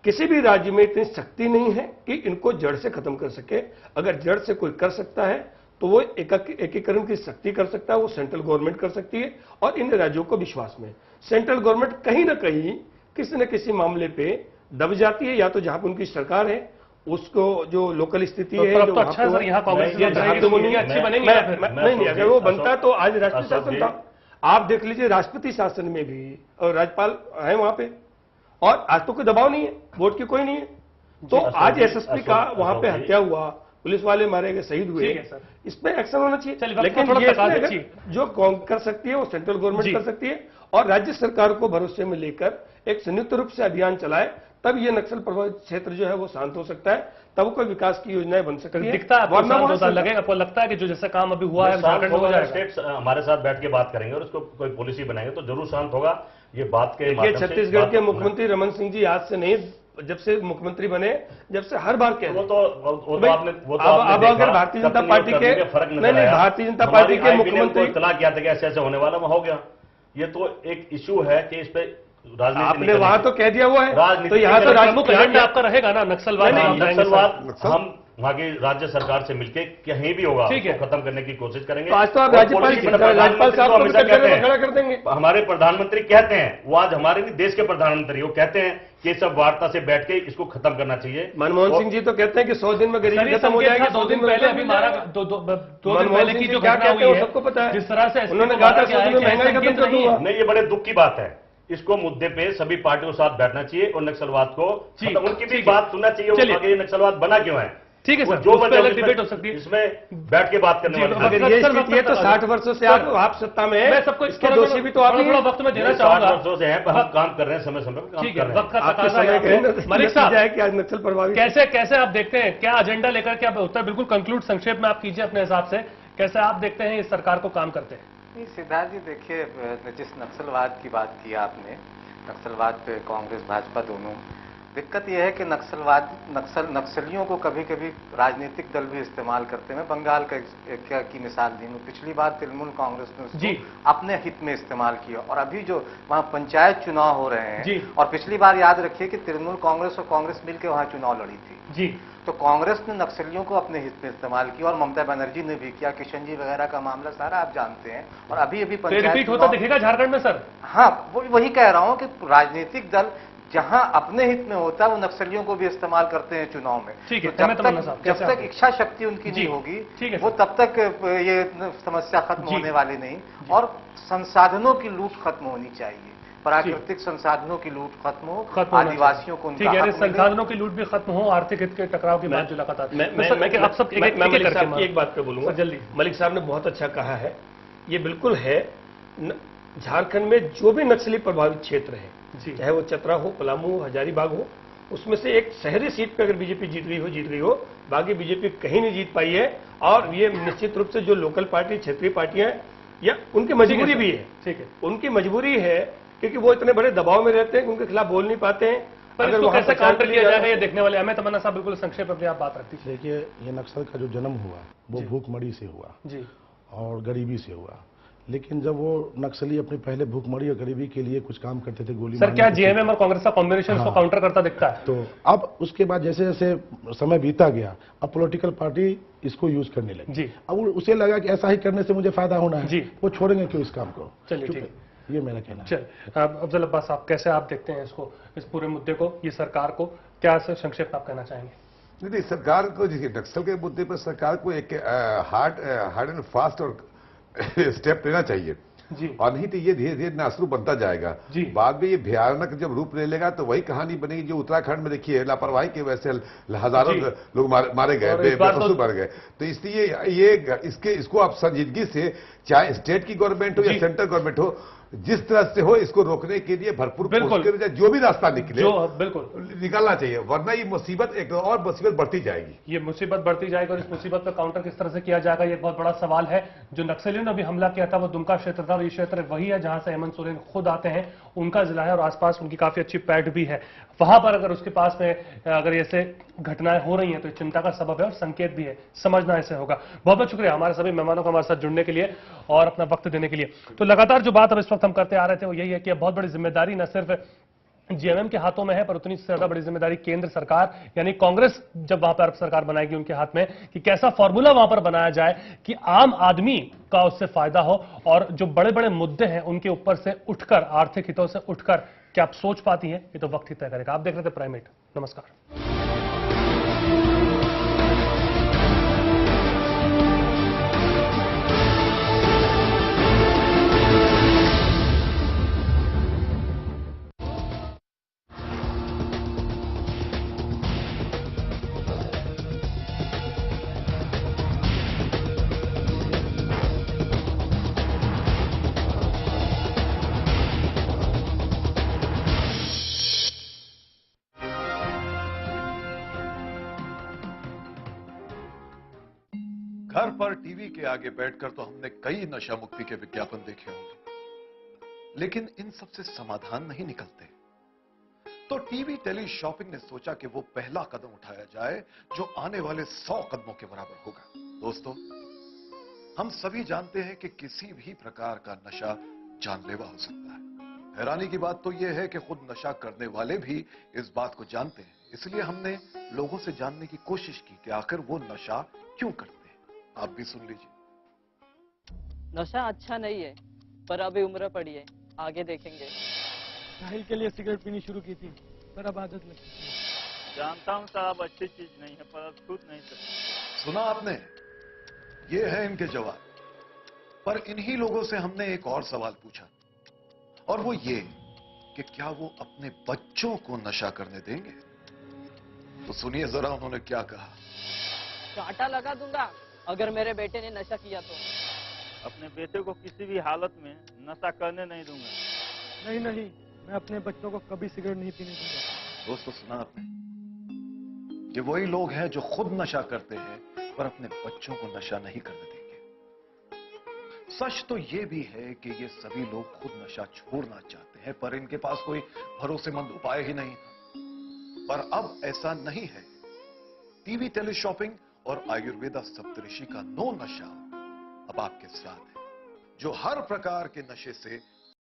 किसी भी राज्य में इतनी शक्ति नहीं है कि इनको जड़ से खत्म कर सके। अगर जड़ से कोई कर सकता है तो वो एकीकरण की शक्ति कर सकता है, वो सेंट्रल गवर्नमेंट कर सकती है। और इन राज्यों को विश्वास में सेंट्रल गवर्नमेंट कहीं ना कहीं किसी न किसी मामले पे दब जाती है, या तो जहां पर उनकी सरकार है उसको जो लोकल स्थिति है, तो अच्छा सर यहाँ कांग्रेस अच्छी बनेगी। नहीं, अगर वो बनता तो आज राष्ट्रपति शासन था। आप देख लीजिए राष्ट्रपति शासन में भी और राज्यपाल है वहां पे, और आज तो कोई दबाव नहीं है, वोट की कोई नहीं है। तो आज एसएसपी का वहां पे हत्या हुआ, पुलिस वाले मारे गए, शहीद हुए, इस पे एक्शन होना चाहिए। लेकिन ये जो कर सकती है वो सेंट्रल गवर्नमेंट कर सकती है, और राज्य सरकार को भरोसे में लेकर एक संयुक्त रूप से अभियान चलाए, तब ये नक्सल प्रभावित क्षेत्र जो है वो शांत हो सकता है, तब कोई विकास की योजनाएं बन सकती है। दिखता है लगेगा, आपको लगता है कि जो जैसा काम अभी हुआ है स्टेट्स हमारे साथ बैठ के बात करेंगे और उसको कोई पॉलिसी बनाएंगे तो जरूर शांत होगा। ये बात के छत्तीसगढ़ के मुख्यमंत्री रमन सिंह जी आज से नहीं, जब से मुख्यमंत्री बने, जब से हर बार कह रहे अब अगर भारतीय जनता पार्टी के नहीं भारतीय जनता पार्टी के मुख्यमंत्री इतला किया था कि ऐसे ऐसे होने वाला हो गया। ये तो एक इशू है कि इस पे आपने वहां तो कह दिया हुआ है, तो यहाँ तो एजेंडा आपका रहेगा ना नक्सलवाद। हम वहाँ की राज्य सरकार से मिलकर कहीं भी होगा खत्म करने की कोशिश करेंगे। आज तो आप राज्यपाल साहब को खड़ा कर देंगे। हमारे प्रधानमंत्री कहते हैं, वो आज हमारे नहीं देश के प्रधानमंत्री, वो कहते हैं कि सब वार्ता से बैठ के इसको खत्म करना चाहिए। मनमोहन सिंह जी तो कहते हैं कि 100 दिन में गरीबी खत्म हो जाएगी। 2 दिन पहले अभी मारा, 2 दिन पहले की जो घटना हुई है सबको पता है, जिस तरह से उन्होंने कहा था 100 दिन में महंगाई खत्म कर दूंगा। नहीं, ये बड़े दुख की बात है। इसको मुद्दे पे सभी पार्टियों के साथ बैठना चाहिए और नक्सलवाद को उनकी भी बात सुनना चाहिए। नक्सलवाद बना क्यों है, ठीक है सर, जो डिबेट हो सकती है, इसमें बैठ के बात करने वाली। अगर ये स्थिति है तो 60 वर्षों से आप सत्ता में है, सबको इसके दोषी भी तो आप थोड़ा वक्त में देना चाहूंगा। 60 वर्षों से हैं, पर हम काम कर रहे हैं, समय समय पर काम कर रहे हैं। वक्त का तकाजा है। मलिक साहब कि आज नक्सल प्रभावित कैसे आप देखते हैं, क्या एजेंडा लेकर के आप उत्तर बिल्कुल कंक्लूड संक्षेप में आप कीजिए अपने हिसाब से, कैसे आप देखते हैं इस सरकार को काम करते हैं? सिद्धार्थ जी देखिए, जिस नक्सलवाद की बात की आपने, नक्सलवाद पे कांग्रेस भाजपा दोनों, दिक्कत यह है कि नक्सलियों को कभी कभी राजनीतिक दल भी इस्तेमाल करते हैं। मैं बंगाल की मिसाल दी हूँ, पिछली बार तृणमूल कांग्रेस ने उसको अपने हित में इस्तेमाल किया, और अभी जो वहां पंचायत चुनाव हो रहे हैं, और पिछली बार याद रखिए कि तृणमूल कांग्रेस और कांग्रेस मिलकर वहां चुनाव लड़ी थी तो कांग्रेस ने नक्सलियों को अपने हित में इस्तेमाल किया, और ममता बनर्जी ने भी किया। किशन जी वगैरह का मामला सारा आप जानते हैं, और अभी पंचायत रिपीट होता दिखेगा झारखंड में सर। हाँ, वही कह रहा हूं कि राजनीतिक दल जहां अपने हित में होता है वो नक्सलियों को भी इस्तेमाल करते हैं चुनाव में। ठीक है, जब तक इच्छा शक्ति उनकी नहीं होगी वो तब तक ये समस्या खत्म होने वाली नहीं। और संसाधनों की लूट खत्म होनी चाहिए, प्राकृतिक संसाधनों की लूट खत्म हो, आदिवासियों को ठीक है, संसाधनों की लूट भी खत्म हो, आर्थिक हित के टकराव की बात जो लगातार। मैं सब एक बात पे बोलूंगा जल्दी। मलिक साहब ने बहुत अच्छा कहा है, ये बिल्कुल है। झारखंड में जो भी नक्सली प्रभावित क्षेत्र है, चाहे वो चतरा हो, पलामू, हजारीबाग हो, उसमें से एक शहरी सीट पे अगर बीजेपी जीत गई हो, बाकी बीजेपी कहीं नहीं जीत पाई है। और ये निश्चित रूप से जो लोकल पार्टी, क्षेत्रीय पार्टियां, या उनकी मजबूरी भी है, ठीक है, उनकी मजबूरी है, क्योंकि वो इतने बड़े दबाव में रहते हैं कि उनके खिलाफ बोल नहीं पाते हैं। पर इसको कैसे काउंटर किया जाएगा ये देखने वाले। हमें तमन्ना साहब बिल्कुल संक्षेप अपनी आप बात रखती है। देखिए, ये नक्सल का जो जन्म हुआ वो भूखमरी से हुआ जी, और गरीबी से हुआ। लेकिन जब वो नक्सली अपने पहले भूखमरी और गरीबी के लिए कुछ काम करते थे, गोली सर, क्या जेएमएम और कांग्रेस का कॉम्बिनेशन इसको काउंटर करता दिखता है? तो अब उसके बाद जैसे जैसे समय बीता गया, अब पॉलिटिकल पार्टी इसको यूज करने लगी जी। अब उसे लगा कि ऐसा ही करने से मुझे फायदा होना है जी, वो छोड़ेंगे क्यों इस काम को। चलिए ठीक, ये मेरा कहना है। चल अफजल अब्बास साहब, कैसे आप देखते हैं इसको, इस पूरे मुद्दे को, ये सरकार को क्या संक्षेप आप कहना चाहेंगे? नहीं, सरकार को देखिए, नक्सल के मुद्दे पर सरकार को एक हार्ड एंड फास्ट और स्टेप लेना चाहिए। और नहीं तो ये धीरे धीरे नासरूप बनता जाएगा। बाद में ये भयानक जब रूप ले लेगा तो वही कहानी बनेगी जो उत्तराखंड में देखिए लापरवाही की वजह से हजारों लोग मारे गए, बेकसूर मर गए। तो इसलिए ये इसको आप संजीदगी से, चाहे स्टेट की गवर्नमेंट हो या सेंट्रल गवर्नमेंट हो, जिस तरह से हो इसको रोकने के लिए भरपूर कोशिश करें, जो भी रास्ता निकले बिल्कुल निकालना चाहिए, वरना ये मुसीबत एक और मुसीबत बढ़ती जाएगी। ये मुसीबत बढ़ती जाएगी और इस मुसीबत पर काउंटर किस तरह से किया जाएगा, ये बहुत बड़ा सवाल है। जो नक्सलियों ने अभी हमला किया था वो दुमका क्षेत्र था और ये क्षेत्र वही है जहां से हेमंत सोरेन खुद आते हैं, उनका जिला है और आसपास उनकी काफी अच्छी पैठ भी है। वहां पर अगर उसके पास में अगर ऐसे घटनाएं हो रही हैं तो चिंता का सबब है और संकेत भी है, समझना ऐसे होगा। बहुत बहुत शुक्रिया हमारे सभी मेहमानों को हमारे साथ जुड़ने के लिए और अपना वक्त देने के लिए। तो लगातार जो बात अब इस वक्त हम करते आ रहे थे वो यही है कि बहुत बड़ी जिम्मेदारी न सिर्फ जेएमएम के हाथों में है पर उतनी से ज्यादा बड़ी जिम्मेदारी केंद्र सरकार यानी कांग्रेस जब वहां पर सरकार बनाएगी उनके हाथ में कि कैसा फॉर्मूला वहां पर बनाया जाए कि आम आदमी का उससे फायदा हो और जो बड़े बड़े मुद्दे हैं उनके ऊपर से उठकर, आर्थिक हितों से उठकर क्या आप सोच पाती हैं, ये तो वक्त ही तय करेगा। आप देख रहे थे प्राइमेट। नमस्कार। घर पर टीवी के आगे बैठकर तो हमने कई नशा मुक्ति के विज्ञापन देखे होंगे, लेकिन इन सब से समाधान नहीं निकलते। तो टीवी टेली शॉपिंग ने सोचा कि वो पहला कदम उठाया जाए जो आने वाले 100 कदमों के बराबर होगा। दोस्तों, हम सभी जानते हैं कि किसी भी प्रकार का नशा जानलेवा हो सकता है। हैरानी की बात तो यह है कि खुद नशा करने वाले भी इस बात को जानते हैं। इसलिए हमने लोगों से जानने की कोशिश की कि आखिर वो नशा क्यों करते हैं। आप भी सुन लीजिए। नशा अच्छा नहीं है पर अभी उम्र पड़ी है, आगे देखेंगे। साहिल के लिए सिगरेट पीनी शुरू की थी पर अब आदत लगी। जानता हूँ साहब अच्छी चीज नहीं है पर अब छूट नहीं सकता। सुना आपने, ये है इनके जवाब। पर इन्हीं लोगों से हमने एक और सवाल पूछा और वो ये कि क्या वो अपने बच्चों को नशा करने देंगे। तो सुनिए जरा उन्होंने क्या कहा। कांटा लगा दूंगा अगर मेरे बेटे ने नशा किया तो। अपने बेटे को किसी भी हालत में नशा करने नहीं दूंगा। नहीं नहीं, मैं अपने बच्चों को कभी सिगरेट नहीं पीने दूंगा। दोस्तों, सुना आपने, ये वही लोग हैं जो खुद नशा करते हैं पर अपने बच्चों को नशा नहीं करने देंगे। सच तो ये भी है कि ये सभी लोग खुद नशा छोड़ना चाहते हैं पर इनके पास कोई भरोसेमंद उपाय ही नहीं था। पर अब ऐसा नहीं है। टीवी टेली शॉपिंग और आयुर्वेदा सप्तऋषि का नो नशा अब आपके साथ है, जो हर प्रकार के नशे से